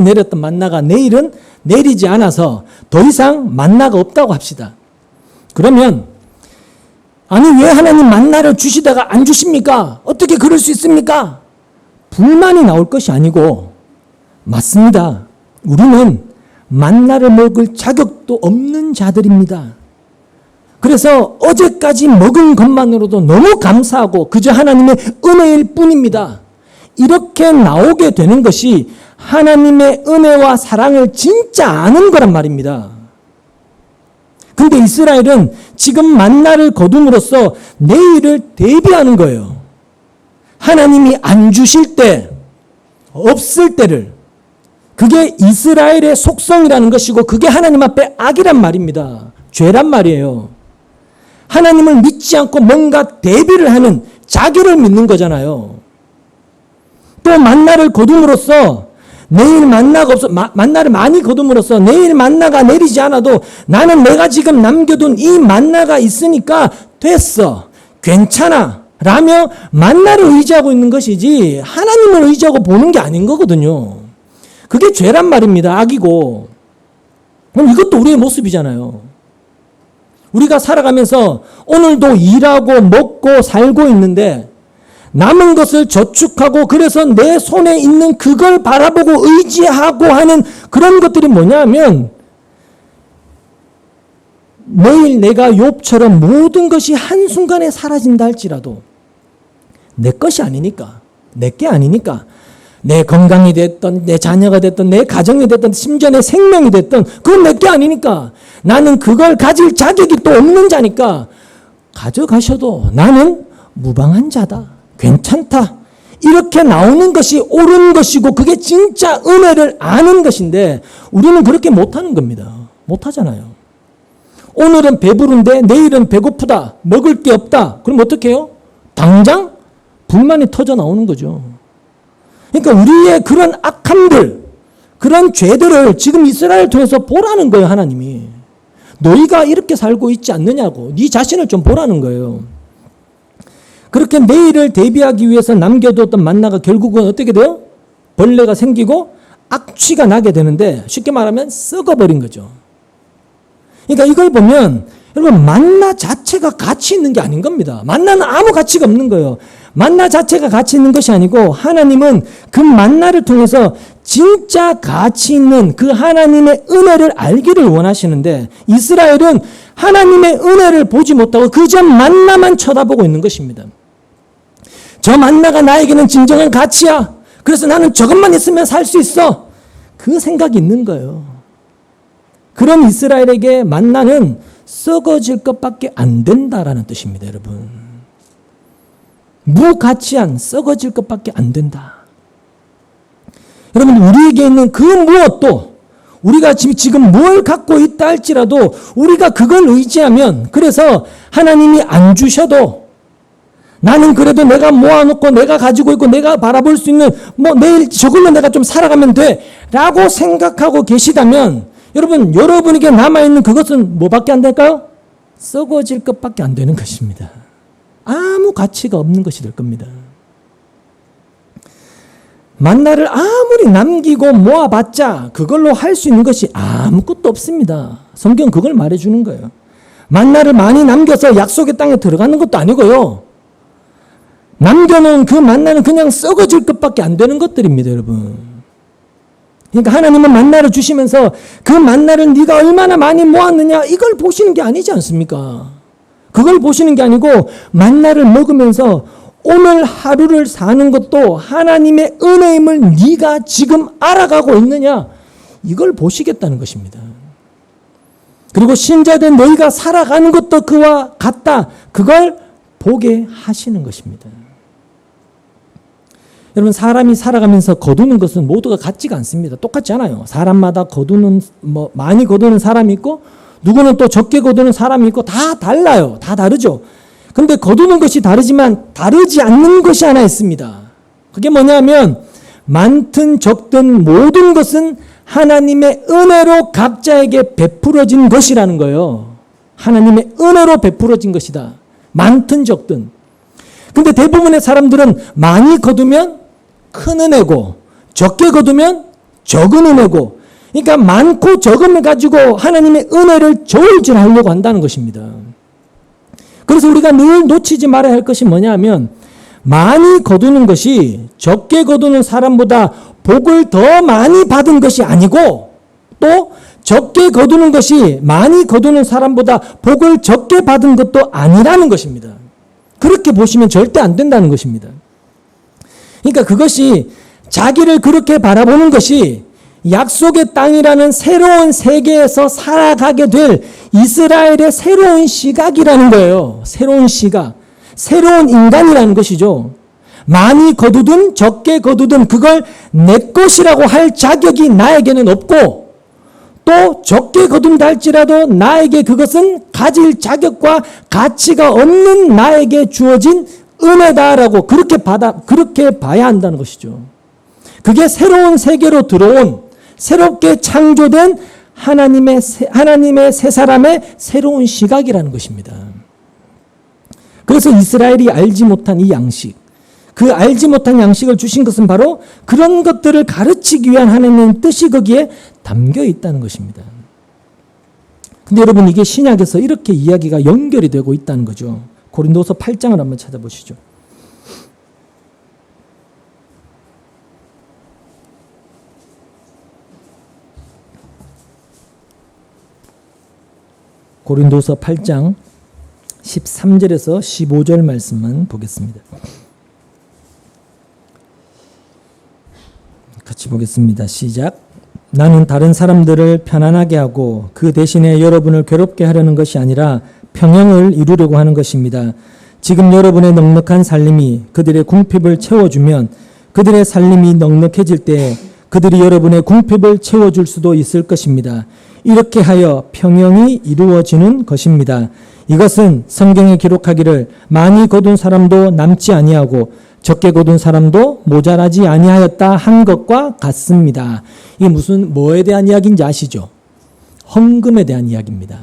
내렸던 만나가 내일은 내리지 않아서 더 이상 만나가 없다고 합시다. 그러면 아니 왜 하나님 만나를 주시다가 안 주십니까? 어떻게 그럴 수 있습니까? 불만이 나올 것이 아니고, 맞습니다. 우리는 만나를 먹을 자격도 없는 자들입니다. 그래서 어제까지 먹은 것만으로도 너무 감사하고 그저 하나님의 은혜일 뿐입니다. 이렇게 나오게 되는 것이 하나님의 은혜와 사랑을 진짜 아는 거란 말입니다. 근데 이스라엘은 지금 만나를 거둠으로써 내일을 대비하는 거예요. 하나님이 안 주실 때, 없을 때를, 그게 이스라엘의 속성이라는 것이고 그게 하나님 앞에 악이란 말입니다. 죄란 말이에요. 하나님을 믿지 않고 뭔가 대비를 하는, 자기를 믿는 거잖아요. 또 만나를 거둠으로써 내일 만나가 없어, 만나를 많이 거둠으로써 내일 만나가 내리지 않아도 나는 내가 지금 남겨둔 이 만나가 있으니까 됐어, 괜찮아 라며 만나를 의지하고 있는 것이지 하나님을 의지하고 보는 게 아닌 거거든요. 그게 죄란 말입니다. 악이고. 그럼 이것도 우리의 모습이잖아요. 우리가 살아가면서 오늘도 일하고 먹고 살고 있는데 남은 것을 저축하고 그래서 내 손에 있는 그걸 바라보고 의지하고 하는 그런 것들이 뭐냐면, 내일 내가 욥처럼 모든 것이 한순간에 사라진다 할지라도 내 것이 아니니까, 내 게 아니니까, 내 건강이 됐던, 내 자녀가 됐던, 내 가정이 됐던, 심지어 내 생명이 됐던, 그건 내 게 아니니까, 나는 그걸 가질 자격이 또 없는 자니까 가져가셔도 나는 무방한 자다, 괜찮다, 이렇게 나오는 것이 옳은 것이고 그게 진짜 은혜를 아는 것인데 우리는 그렇게 못하는 겁니다. 못하잖아요. 오늘은 배부른데 내일은 배고프다, 먹을 게 없다, 그럼 어떻게 해요? 당장 불만이 터져 나오는 거죠. 그러니까 우리의 그런 악함들, 그런 죄들을 지금 이스라엘 통해서 보라는 거예요. 하나님이 너희가 이렇게 살고 있지 않느냐고, 네 자신을 좀 보라는 거예요. 그렇게 내일을 대비하기 위해서 남겨두었던 만나가 결국은 어떻게 돼요? 벌레가 생기고 악취가 나게 되는데, 쉽게 말하면 썩어버린 거죠. 그러니까 이걸 보면 여러분, 만나 자체가 가치 있는 게 아닌 겁니다. 만나는 아무 가치가 없는 거예요. 만나 자체가 가치 있는 것이 아니고 하나님은 그 만나를 통해서 진짜 가치 있는 그 하나님의 은혜를 알기를 원하시는데, 이스라엘은 하나님의 은혜를 보지 못하고 그저 만나만 쳐다보고 있는 것입니다. 저 만나가 나에게는 진정한 가치야, 그래서 나는 저것만 있으면 살 수 있어, 그 생각이 있는 거예요. 그런 이스라엘에게 만나는 썩어질 것밖에 안 된다라는 뜻입니다. 여러분, 무가치한 썩어질 것밖에 안 된다. 여러분, 우리에게 있는 그 무엇도, 우리가 지금 뭘 갖고 있다 할지라도 우리가 그걸 의지하면, 그래서 하나님이 안 주셔도 나는 그래도 내가 모아놓고 내가 가지고 있고 내가 바라볼 수 있는 내일 저걸로 내가 좀 살아가면 돼 라고 생각하고 계시다면, 여러분, 여러분에게 남아있는 그것은 뭐밖에 안 될까요? 썩어질 것밖에 안 되는 것입니다. 아무 가치가 없는 것이 될 겁니다. 만나를 아무리 남기고 모아봤자 그걸로 할 수 있는 것이 아무것도 없습니다. 성경 그걸 말해주는 거예요. 만나를 많이 남겨서 약속의 땅에 들어가는 것도 아니고요. 남겨놓은 그 만나는 그냥 썩어질 것밖에 안 되는 것들입니다, 여러분. 그러니까 하나님은 만나를 주시면서 그 만나를 네가 얼마나 많이 모았느냐 이걸 보시는 게 아니지 않습니까? 그걸 보시는 게 아니고 만나를 먹으면서 오늘 하루를 사는 것도 하나님의 은혜임을 네가 지금 알아가고 있느냐 이걸 보시겠다는 것입니다. 그리고 신자된 너희가 살아가는 것도 그와 같다. 그걸 보게 하시는 것입니다. 여러분 사람이 살아가면서 거두는 것은 모두가 같지가 않습니다. 똑같지 않아요. 사람마다 거두는 많이 거두는 사람이 있고 누구는 또 적게 거두는 사람이 있고 다 달라요. 다 다르죠. 근데 거두는 것이 다르지만 다르지 않는 것이 하나 있습니다. 그게 뭐냐면 많든 적든 모든 것은 하나님의 은혜로 각자에게 베풀어진 것이라는 거예요. 하나님의 은혜로 베풀어진 것이다. 많든 적든. 근데 대부분의 사람들은 많이 거두면 큰 은혜고 적게 거두면 적은 은혜고 그러니까 많고 적음을 가지고 하나님의 은혜를 저울질하려고 한다는 것입니다. 그래서 우리가 늘 놓치지 말아야 할 것이 뭐냐면 많이 거두는 것이 적게 거두는 사람보다 복을 더 많이 받은 것이 아니고 또 적게 거두는 것이 많이 거두는 사람보다 복을 적게 받은 것도 아니라는 것입니다. 그렇게 보시면 절대 안 된다는 것입니다. 그러니까 그것이 자기를 그렇게 바라보는 것이 약속의 땅이라는 새로운 세계에서 살아가게 될 이스라엘의 새로운 시각이라는 거예요. 새로운 시각. 새로운 인간이라는 것이죠. 많이 거두든 적게 거두든 그걸 내 것이라고 할 자격이 나에게는 없고 또 적게 거둔다 할지라도 나에게 그것은 가질 자격과 가치가 없는 나에게 주어진 은혜다라고 그렇게 봐야 한다는 것이죠. 그게 새로운 세계로 들어온 새롭게 창조된 하나님의 새 사람의 새로운 시각이라는 것입니다. 그래서 이스라엘이 알지 못한 이 양식, 그 알지 못한 양식을 주신 것은 바로 그런 것들을 가르치기 위한 하나님의 뜻이 거기에 담겨 있다는 것입니다. 근데 여러분 이게 신약에서 이렇게 이야기가 연결이 되고 있다는 거죠. 고린도서 8장을 한번 찾아보시죠. 고린도서 8장 13절에서 15절 말씀만 보겠습니다. 같이 보겠습니다. 시작. 나는 다른 사람들을 편안하게 하고 그 대신에 여러분을 괴롭게 하려는 것이 아니라 평형을 이루려고 하는 것입니다. 지금 여러분의 넉넉한 살림이 그들의 궁핍을 채워주면 그들의 살림이 넉넉해질 때 그들이 여러분의 궁핍을 채워줄 수도 있을 것입니다. 이렇게 하여 평형이 이루어지는 것입니다. 이것은 성경에 기록하기를 많이 거둔 사람도 남지 아니하고 적게 거둔 사람도 모자라지 아니하였다 한 것과 같습니다. 이게 뭐에 대한 이야기인지 아시죠? 헌금에 대한 이야기입니다.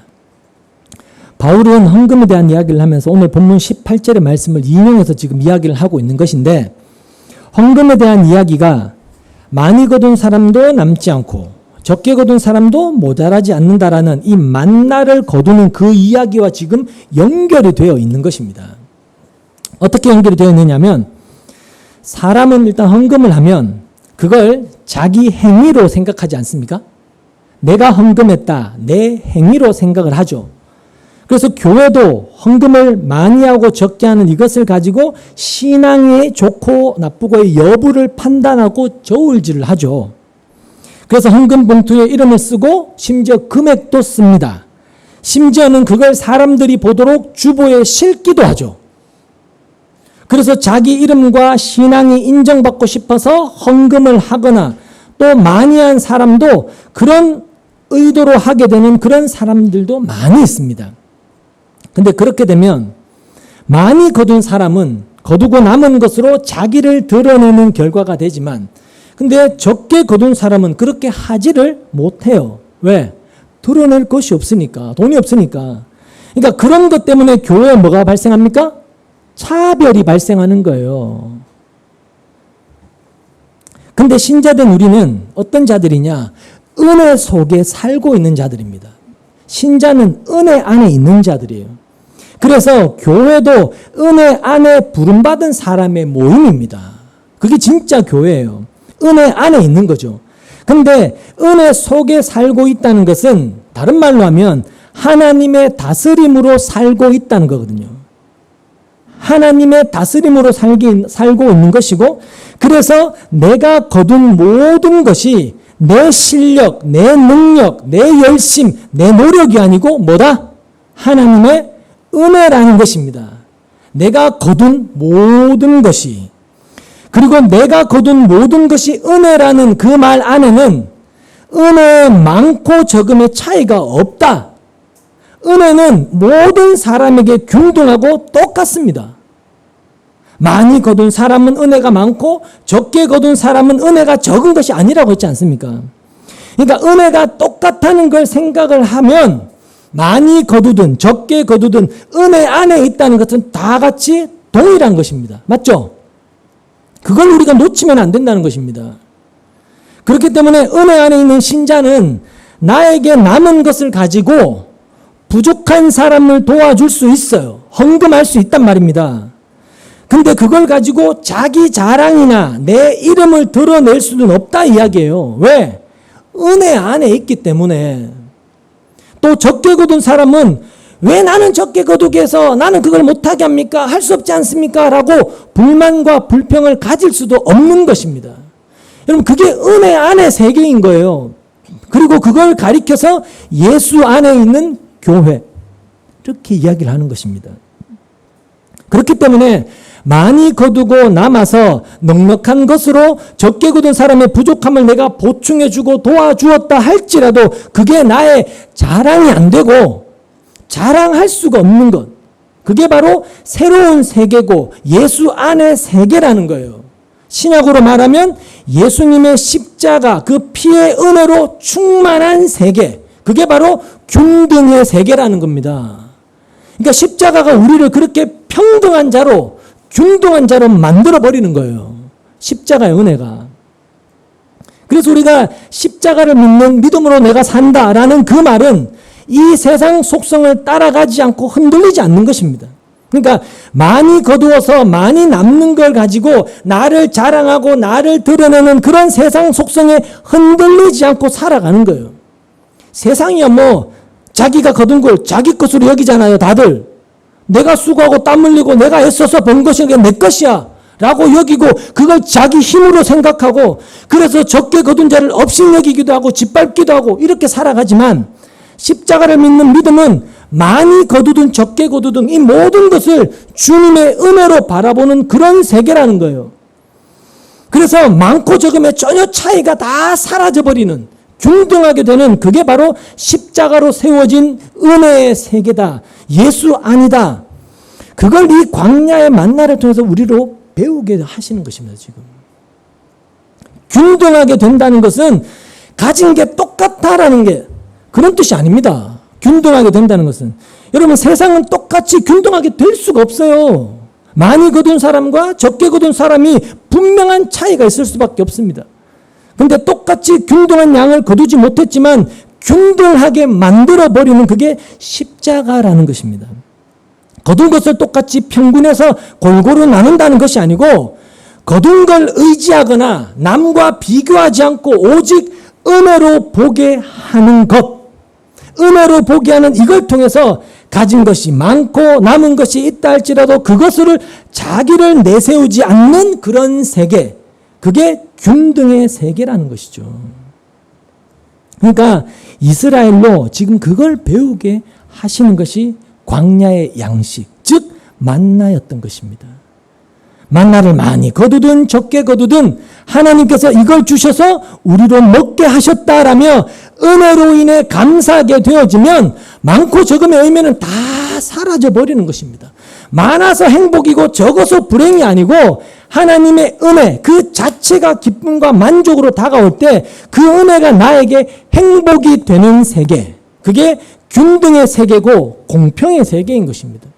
바울은 헌금에 대한 이야기를 하면서 오늘 본문 18절의 말씀을 인용해서 지금 이야기를 하고 있는 것인데 헌금에 대한 이야기가 많이 거둔 사람도 남지 않고 적게 거둔 사람도 모자라지 않는다라는 이 만나를 거두는 그 이야기와 지금 연결이 되어 있는 것입니다. 어떻게 연결이 되어 있느냐면 사람은 일단 헌금을 하면 그걸 자기 행위로 생각하지 않습니까? 내가 헌금했다. 내 행위로 생각을 하죠. 그래서 교회도 헌금을 많이 하고 적게 하는 이것을 가지고 신앙이 좋고 나쁘고의 여부를 판단하고 저울질을 하죠. 그래서 헌금 봉투에 이름을 쓰고 심지어 금액도 씁니다. 심지어는 그걸 사람들이 보도록 주보에 실기도 하죠. 그래서 자기 이름과 신앙이 인정받고 싶어서 헌금을 하거나 또 많이 한 사람도 그런 의도로 하게 되는 그런 사람들도 많이 있습니다. 근데 그렇게 되면 많이 거둔 사람은 거두고 남은 것으로 자기를 드러내는 결과가 되지만 근데 적게 거둔 사람은 그렇게 하지를 못해요. 왜? 드러낼 것이 없으니까. 돈이 없으니까. 그러니까 그런 것 때문에 교회에 뭐가 발생합니까? 차별이 발생하는 거예요. 근데 신자된 우리는 어떤 자들이냐? 은혜 속에 살고 있는 자들입니다. 신자는 은혜 안에 있는 자들이에요. 그래서 교회도 은혜 안에 부름받은 사람의 모임입니다. 그게 진짜 교회예요. 은혜 안에 있는 거죠. 근데 은혜 속에 살고 있다는 것은 다른 말로 하면 하나님의 다스림으로 살고 있다는 거거든요. 하나님의 다스림으로 살고 있는 것이고, 그래서 내가 거둔 모든 것이 내 실력, 내 능력, 내 열심, 내 노력이 아니고 뭐다? 하나님의 은혜라는 것입니다. 내가 거둔 모든 것이. 그리고 내가 거둔 모든 것이 은혜라는 그 말 안에는 은혜의 많고 적음의 차이가 없다. 은혜는 모든 사람에게 균등하고 똑같습니다. 많이 거둔 사람은 은혜가 많고 적게 거둔 사람은 은혜가 적은 것이 아니라고 했지 않습니까? 그러니까 은혜가 똑같다는 걸 생각을 하면 많이 거두든 적게 거두든 은혜 안에 있다는 것은 다 같이 동일한 것입니다. 맞죠? 그걸 우리가 놓치면 안 된다는 것입니다. 그렇기 때문에 은혜 안에 있는 신자는 나에게 남은 것을 가지고 부족한 사람을 도와줄 수 있어요. 헌금할 수 있단 말입니다. 근데 그걸 가지고 자기 자랑이나 내 이름을 드러낼 수는 없다 이야기예요. 왜? 은혜 안에 있기 때문에. 또 적게 거둔 사람은 왜 나는 적게 거두게 해서 나는 그걸 못하게 합니까? 할 수 없지 않습니까? 라고 불만과 불평을 가질 수도 없는 것입니다. 여러분, 그게 은혜 안의 세계인 거예요. 그리고 그걸 가리켜서 예수 안에 있는 교회, 이렇게 이야기를 하는 것입니다. 그렇기 때문에 많이 거두고 남아서 넉넉한 것으로 적게 거둔 사람의 부족함을 내가 보충해주고 도와주었다 할지라도 그게 나의 자랑이 안 되고 자랑할 수가 없는 것, 그게 바로 새로운 세계고 예수 안의 세계라는 거예요. 신약으로 말하면 예수님의 십자가, 그 피의 은혜로 충만한 세계, 그게 바로 균등의 세계라는 겁니다. 그러니까 십자가가 우리를 그렇게 평등한 자로, 균등한 자로 만들어버리는 거예요. 십자가의 은혜가. 그래서 우리가 십자가를 믿는 믿음으로 내가 산다라는 그 말은 이 세상 속성을 따라가지 않고 흔들리지 않는 것입니다. 그러니까 많이 거두어서 많이 남는 걸 가지고 나를 자랑하고 나를 드러내는 그런 세상 속성에 흔들리지 않고 살아가는 거예요. 세상이야 뭐 자기가 거둔 걸 자기 것으로 여기잖아요. 다들. 내가 수고하고 땀 흘리고 내가 애써서 번 것이 내 것이야 라고 여기고 그걸 자기 힘으로 생각하고 그래서 적게 거둔 자를 업신여기기도 하고 짓밟기도 하고 이렇게 살아가지만 십자가를 믿는 믿음은 많이 거두든 적게 거두든 이 모든 것을 주님의 은혜로 바라보는 그런 세계라는 거예요. 그래서 많고 적음의 전혀 차이가 다 사라져버리는, 균등하게 되는, 그게 바로 십자가로 세워진 은혜의 세계다. 예수 안이다. 그걸 이 광야의 만나를 통해서 우리로 배우게 하시는 것입니다. 지금 균등하게 된다는 것은 가진 게 똑같다라는 게 그런 뜻이 아닙니다. 균등하게 된다는 것은, 여러분 세상은 똑같이 균등하게 될 수가 없어요. 많이 거둔 사람과 적게 거둔 사람이 분명한 차이가 있을 수밖에 없습니다. 그런데 똑같이 균등한 양을 거두지 못했지만 균등하게 만들어버리는 그게 십자가라는 것입니다. 거둔 것을 똑같이 평균해서 골고루 나눈다는 것이 아니고 거둔 걸 의지하거나 남과 비교하지 않고 오직 은혜로 보게 하는 것, 은혜로 보게 하는 이걸 통해서 가진 것이 많고 남은 것이 있다 할지라도 그것을 자기를 내세우지 않는 그런 세계, 그게 균등의 세계라는 것이죠. 그러니까 이스라엘로 지금 그걸 배우게 하시는 것이 광야의 양식, 즉 만나였던 것입니다. 만나를 많이 거두든 적게 거두든 하나님께서 이걸 주셔서 우리로 먹게 하셨다라며 은혜로 인해 감사하게 되어지면 많고 적음의 의미는 다 사라져버리는 것입니다. 많아서 행복이고 적어서 불행이 아니고 하나님의 은혜 그 자체가 기쁨과 만족으로 다가올 때 그 은혜가 나에게 행복이 되는 세계, 그게 균등의 세계고 공평의 세계인 것입니다.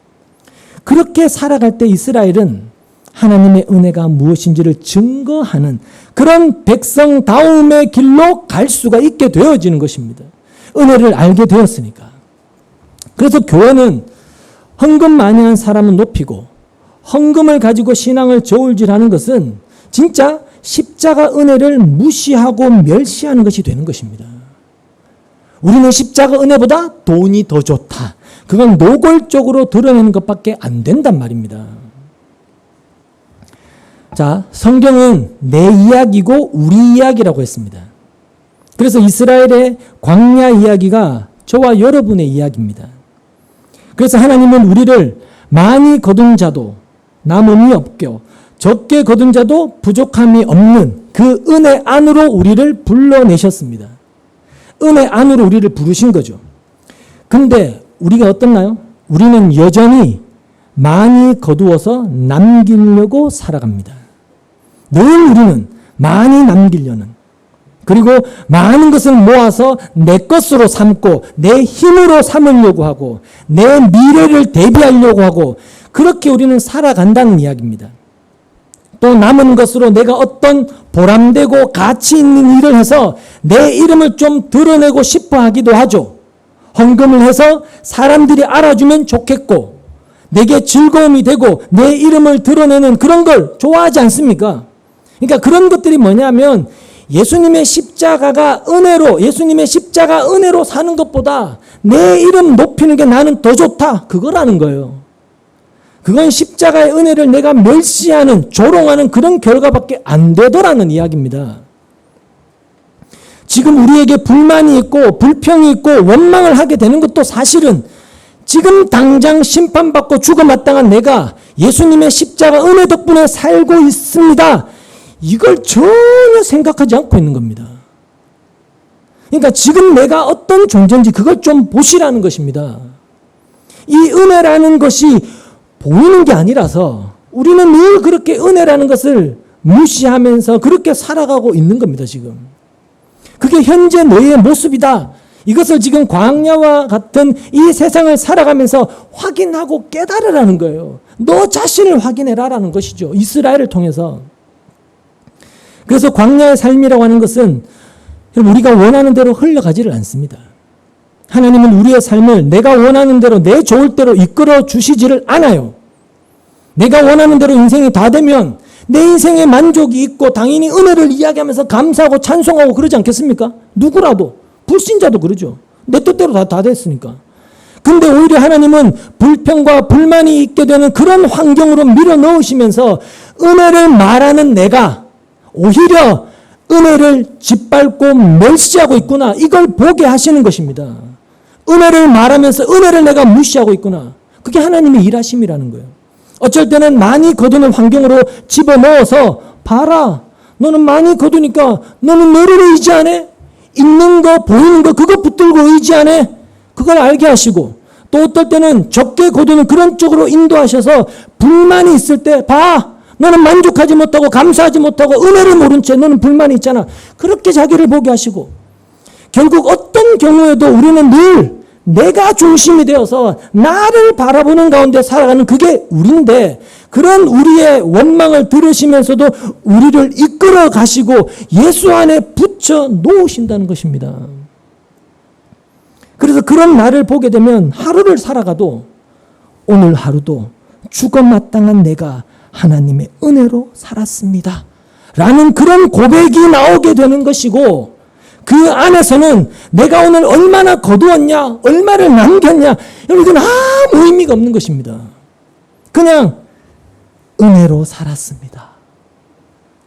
그렇게 살아갈 때 이스라엘은 하나님의 은혜가 무엇인지를 증거하는 그런 백성다움의 길로 갈 수가 있게 되어지는 것입니다. 은혜를 알게 되었으니까. 그래서 교회는 헌금 많이 한 사람은 높이고 헌금을 가지고 신앙을 저울질하는 것은 진짜 십자가 은혜를 무시하고 멸시하는 것이 되는 것입니다. 우리는 십자가 은혜보다 돈이 더 좋다. 그건 노골적으로 드러내는 것밖에 안 된단 말입니다. 자, 성경은 내 이야기고 우리 이야기라고 했습니다. 그래서 이스라엘의 광야 이야기가 저와 여러분의 이야기입니다. 그래서 하나님은 우리를 많이 거둔 자도 남음이 없고 적게 거둔 자도 부족함이 없는 그 은혜 안으로 우리를 불러내셨습니다. 은혜 안으로 우리를 부르신 거죠. 근데 우리가 어떻나요? 우리는 여전히 많이 거두어서 남기려고 살아갑니다. 늘 우리는 많이 남기려는, 그리고 많은 것을 모아서 내 것으로 삼고 내 힘으로 삼으려고 하고 내 미래를 대비하려고 하고 그렇게 우리는 살아간다는 이야기입니다. 또 남은 것으로 내가 어떤 보람되고 가치 있는 일을 해서 내 이름을 좀 드러내고 싶어 하기도 하죠. 헌금을 해서 사람들이 알아주면 좋겠고 내게 즐거움이 되고 내 이름을 드러내는 그런 걸 좋아하지 않습니까? 그러니까 그런 것들이 뭐냐면 예수님의 십자가 은혜로 사는 것보다 내 이름 높이는 게 나는 더 좋다. 그거라는 거예요. 그건 십자가의 은혜를 내가 멸시하는, 조롱하는 그런 결과밖에 안 되더라는 이야기입니다. 지금 우리에게 불만이 있고 불평이 있고 원망을 하게 되는 것도 사실은 지금 당장 심판받고 죽어 마땅한 내가 예수님의 십자가 은혜 덕분에 살고 있습니다. 이걸 전혀 생각하지 않고 있는 겁니다. 그러니까 지금 내가 어떤 존재인지 그걸 좀 보시라는 것입니다. 이 은혜라는 것이 보이는 게 아니라서 우리는 늘 그렇게 은혜라는 것을 무시하면서 그렇게 살아가고 있는 겁니다, 지금. 그게 현재 너의 모습이다. 이것을 지금 광야와 같은 이 세상을 살아가면서 확인하고 깨달으라는 거예요. 너 자신을 확인해라라는 것이죠. 이스라엘을 통해서. 그래서 광야의 삶이라고 하는 것은 우리가 원하는 대로 흘러가지를 않습니다. 하나님은 우리의 삶을 내가 원하는 대로 내 좋을 대로 이끌어 주시지를 않아요. 내가 원하는 대로 인생이 다 되면 내 인생에 만족이 있고 당연히 은혜를 이야기하면서 감사하고 찬송하고 그러지 않겠습니까? 누구라도, 불신자도 그러죠. 내 뜻대로 다 됐으니까. 근데 오히려 하나님은 불평과 불만이 있게 되는 그런 환경으로 밀어 넣으시면서 은혜를 말하는 내가 오히려 은혜를 짓밟고 멸시하고 있구나. 이걸 보게 하시는 것입니다. 은혜를 말하면서 은혜를 내가 무시하고 있구나. 그게 하나님의 일하심이라는 거예요. 어쩔 때는 많이 거두는 환경으로 집어넣어서 봐라. 너는 많이 거두니까 너는 너를 의지하네. 있는 거 보이는 거 그거 붙들고 의지하네. 그걸 알게 하시고 또 어떨 때는 적게 거두는 그런 쪽으로 인도하셔서 불만이 있을 때 봐. 너는 만족하지 못하고 감사하지 못하고 은혜를 모른 채 너는 불만이 있잖아. 그렇게 자기를 보게 하시고 결국 어떤 경우에도 우리는 늘 내가 중심이 되어서 나를 바라보는 가운데 살아가는 그게 우리인데 그런 우리의 원망을 들으시면서도 우리를 이끌어 가시고 예수 안에 붙여 놓으신다는 것입니다. 그래서 그런 나를 보게 되면 하루를 살아가도 오늘 하루도 죽어 마땅한 내가 하나님의 은혜로 살았습니다. 라는 그런 고백이 나오게 되는 것이고 그 안에서는 내가 오늘 얼마나 거두었냐, 얼마를 남겼냐, 이건 아무 의미가 없는 것입니다. 그냥 은혜로 살았습니다.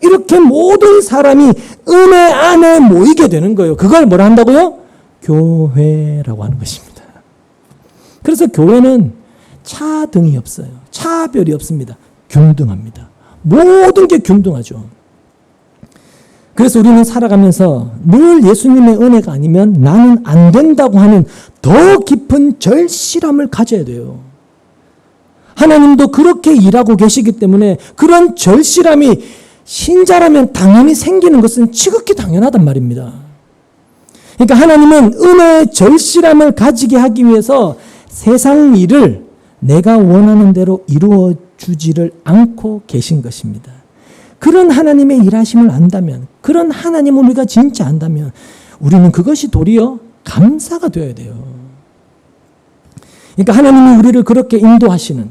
이렇게 모든 사람이 은혜 안에 모이게 되는 거예요. 그걸 뭐라 한다고요? 교회라고 하는 것입니다. 그래서 교회는 차등이 없어요. 차별이 없습니다. 균등합니다. 모든 게 균등하죠. 그래서 우리는 살아가면서 늘 예수님의 은혜가 아니면 나는 안 된다고 하는 더 깊은 절실함을 가져야 돼요. 하나님도 그렇게 일하고 계시기 때문에 그런 절실함이 신자라면 당연히 생기는 것은 지극히 당연하단 말입니다. 그러니까 하나님은 은혜의 절실함을 가지게 하기 위해서 세상 일을 내가 원하는 대로 이루어 주지를 않고 계신 것입니다. 그런 하나님의 일하심을 안다면, 그런 하나님을 우리가 진짜 안다면 우리는 그것이 도리어 감사가 되어야 돼요. 그러니까 하나님이 우리를 그렇게 인도하시는,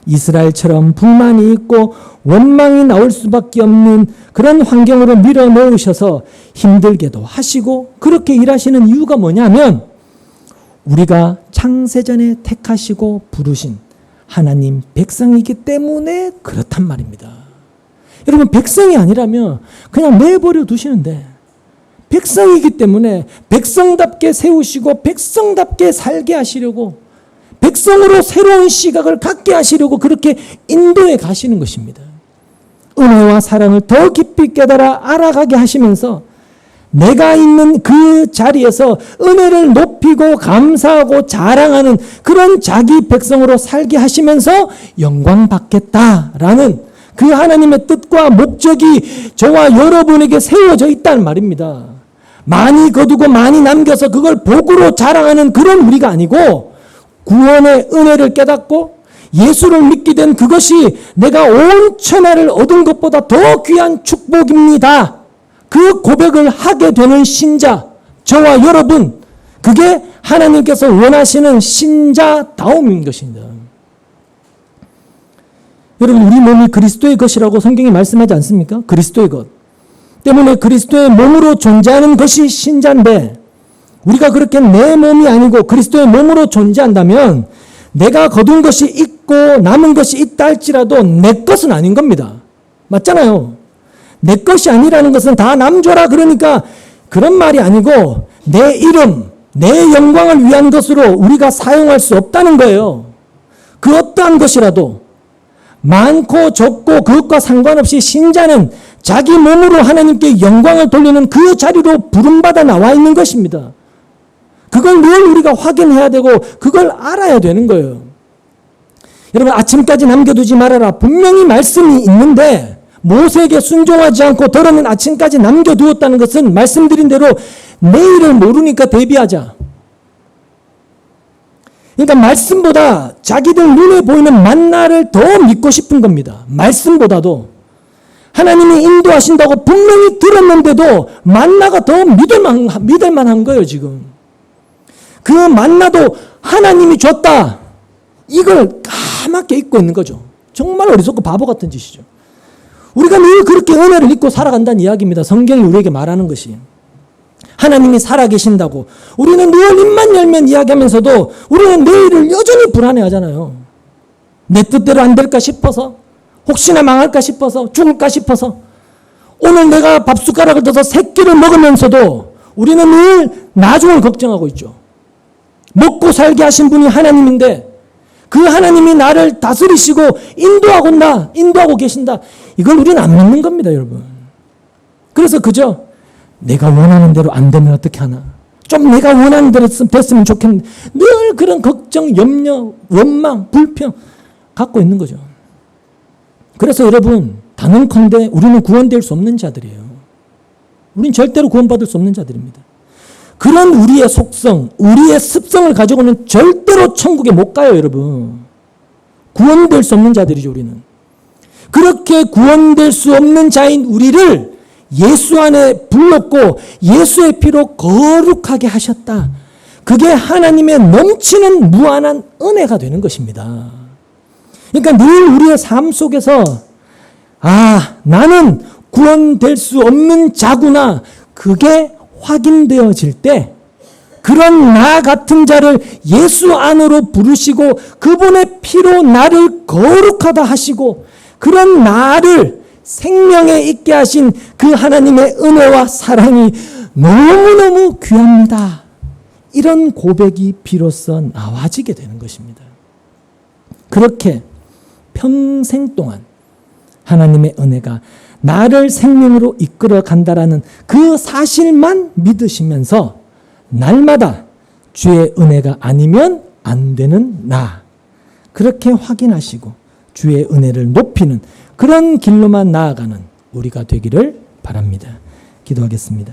이스라엘처럼 불만이 있고 원망이 나올 수밖에 없는 그런 환경으로 밀어넣으셔서 힘들게도 하시고 그렇게 일하시는 이유가 뭐냐면, 우리가 창세전에 택하시고 부르신 하나님 백성이기 때문에 그렇단 말입니다. 여러분, 백성이 아니라면 그냥 내버려 두시는데, 백성이기 때문에 백성답게 세우시고 백성답게 살게 하시려고, 백성으로 새로운 시각을 갖게 하시려고 그렇게 인도해 가시는 것입니다. 은혜와 사랑을 더 깊이 깨달아 알아가게 하시면서 내가 있는 그 자리에서 은혜를 높이고 감사하고 자랑하는 그런 자기 백성으로 살게 하시면서 영광 받겠다라는 그 하나님의 뜻과 목적이 저와 여러분에게 세워져 있다는 말입니다. 많이 거두고 많이 남겨서 그걸 복으로 자랑하는 그런 우리가 아니고, 구원의 은혜를 깨닫고 예수를 믿게 된 그것이 내가 온 천하를 얻은 것보다 더 귀한 축복입니다. 그 고백을 하게 되는 신자, 저와 여러분, 그게 하나님께서 원하시는 신자다움인 것입니다. 여러분, 우리 몸이 그리스도의 것이라고 성경이 말씀하지 않습니까? 그리스도의 것 때문에 그리스도의 몸으로 존재하는 것이 신자인데, 우리가 그렇게 내 몸이 아니고 그리스도의 몸으로 존재한다면 내가 거둔 것이 있고 남은 것이 있다 할지라도 내 것은 아닌 겁니다. 맞잖아요. 내 것이 아니라는 것은 다 남줘라 그러니까 그런 말이 아니고, 내 이름, 내 영광을 위한 것으로 우리가 사용할 수 없다는 거예요. 그 어떠한 것이라도, 많고 적고 그것과 상관없이 신자는 자기 몸으로 하나님께 영광을 돌리는 그 자리로 부름받아 나와 있는 것입니다. 그걸 늘 우리가 확인해야 되고 그걸 알아야 되는 거예요. 여러분, 아침까지 남겨두지 말아라. 분명히 말씀이 있는데 모세에게 순종하지 않고 더러는 아침까지 남겨두었다는 것은 말씀드린 대로 내일을 모르니까 대비하자. 그러니까 말씀보다 자기들 눈에 보이는 만나를 더 믿고 싶은 겁니다. 말씀보다도. 하나님이 인도하신다고 분명히 들었는데도 만나가 더 믿을 만한 거예요, 지금. 그 만나도 하나님이 줬다, 이걸 까맣게 잊고 있는 거죠. 정말 어리석고 바보 같은 짓이죠. 우리가 늘 그렇게 은혜를 잊고 살아간다는 이야기입니다. 성경이 우리에게 말하는 것이. 하나님이 살아계신다고 우리는 늘 입만 열면 이야기하면서도 우리는 내일을 여전히 불안해하잖아요. 내 뜻대로 안 될까 싶어서, 혹시나 망할까 싶어서, 죽을까 싶어서, 오늘 내가 밥숟가락을 떠서 세 끼를 먹으면서도 우리는 늘 나중을 걱정하고 있죠. 먹고 살게 하신 분이 하나님인데 그 하나님이 나를 다스리시고 인도하고 계신다. 이걸 우리는 안 믿는 겁니다, 여러분. 그래서 그저 내가 원하는 대로 안 되면 어떻게 하나, 좀 내가 원하는 대로 됐으면 좋겠는데, 늘 그런 걱정, 염려, 원망, 불평 갖고 있는 거죠. 그래서 여러분, 단언컨대 우리는 구원될 수 없는 자들이에요. 우리는 절대로 구원받을 수 없는 자들입니다. 그런 우리의 속성, 우리의 습성을 가지고는 절대로 천국에 못 가요, 여러분. 구원될 수 없는 자들이죠, 우리는. 그렇게 구원될 수 없는 자인 우리를 예수 안에 불렀고 예수의 피로 거룩하게 하셨다. 그게 하나님의 넘치는 무한한 은혜가 되는 것입니다. 그러니까 늘 우리의 삶 속에서 나는 구원될 수 없는 자구나, 그게 확인되어질 때 그런 나 같은 자를 예수 안으로 부르시고 그분의 피로 나를 거룩하다 하시고 그런 나를 생명에 있게 하신 그 하나님의 은혜와 사랑이 너무너무 귀합니다. 이런 고백이 비로소 나와지게 되는 것입니다. 그렇게 평생 동안 하나님의 은혜가 나를 생명으로 이끌어 간다라는 그 사실만 믿으시면서 날마다 주의 은혜가 아니면 안 되는 나, 그렇게 확인하시고 주의 은혜를 높이는 그런 길로만 나아가는 우리가 되기를 바랍니다. 기도하겠습니다.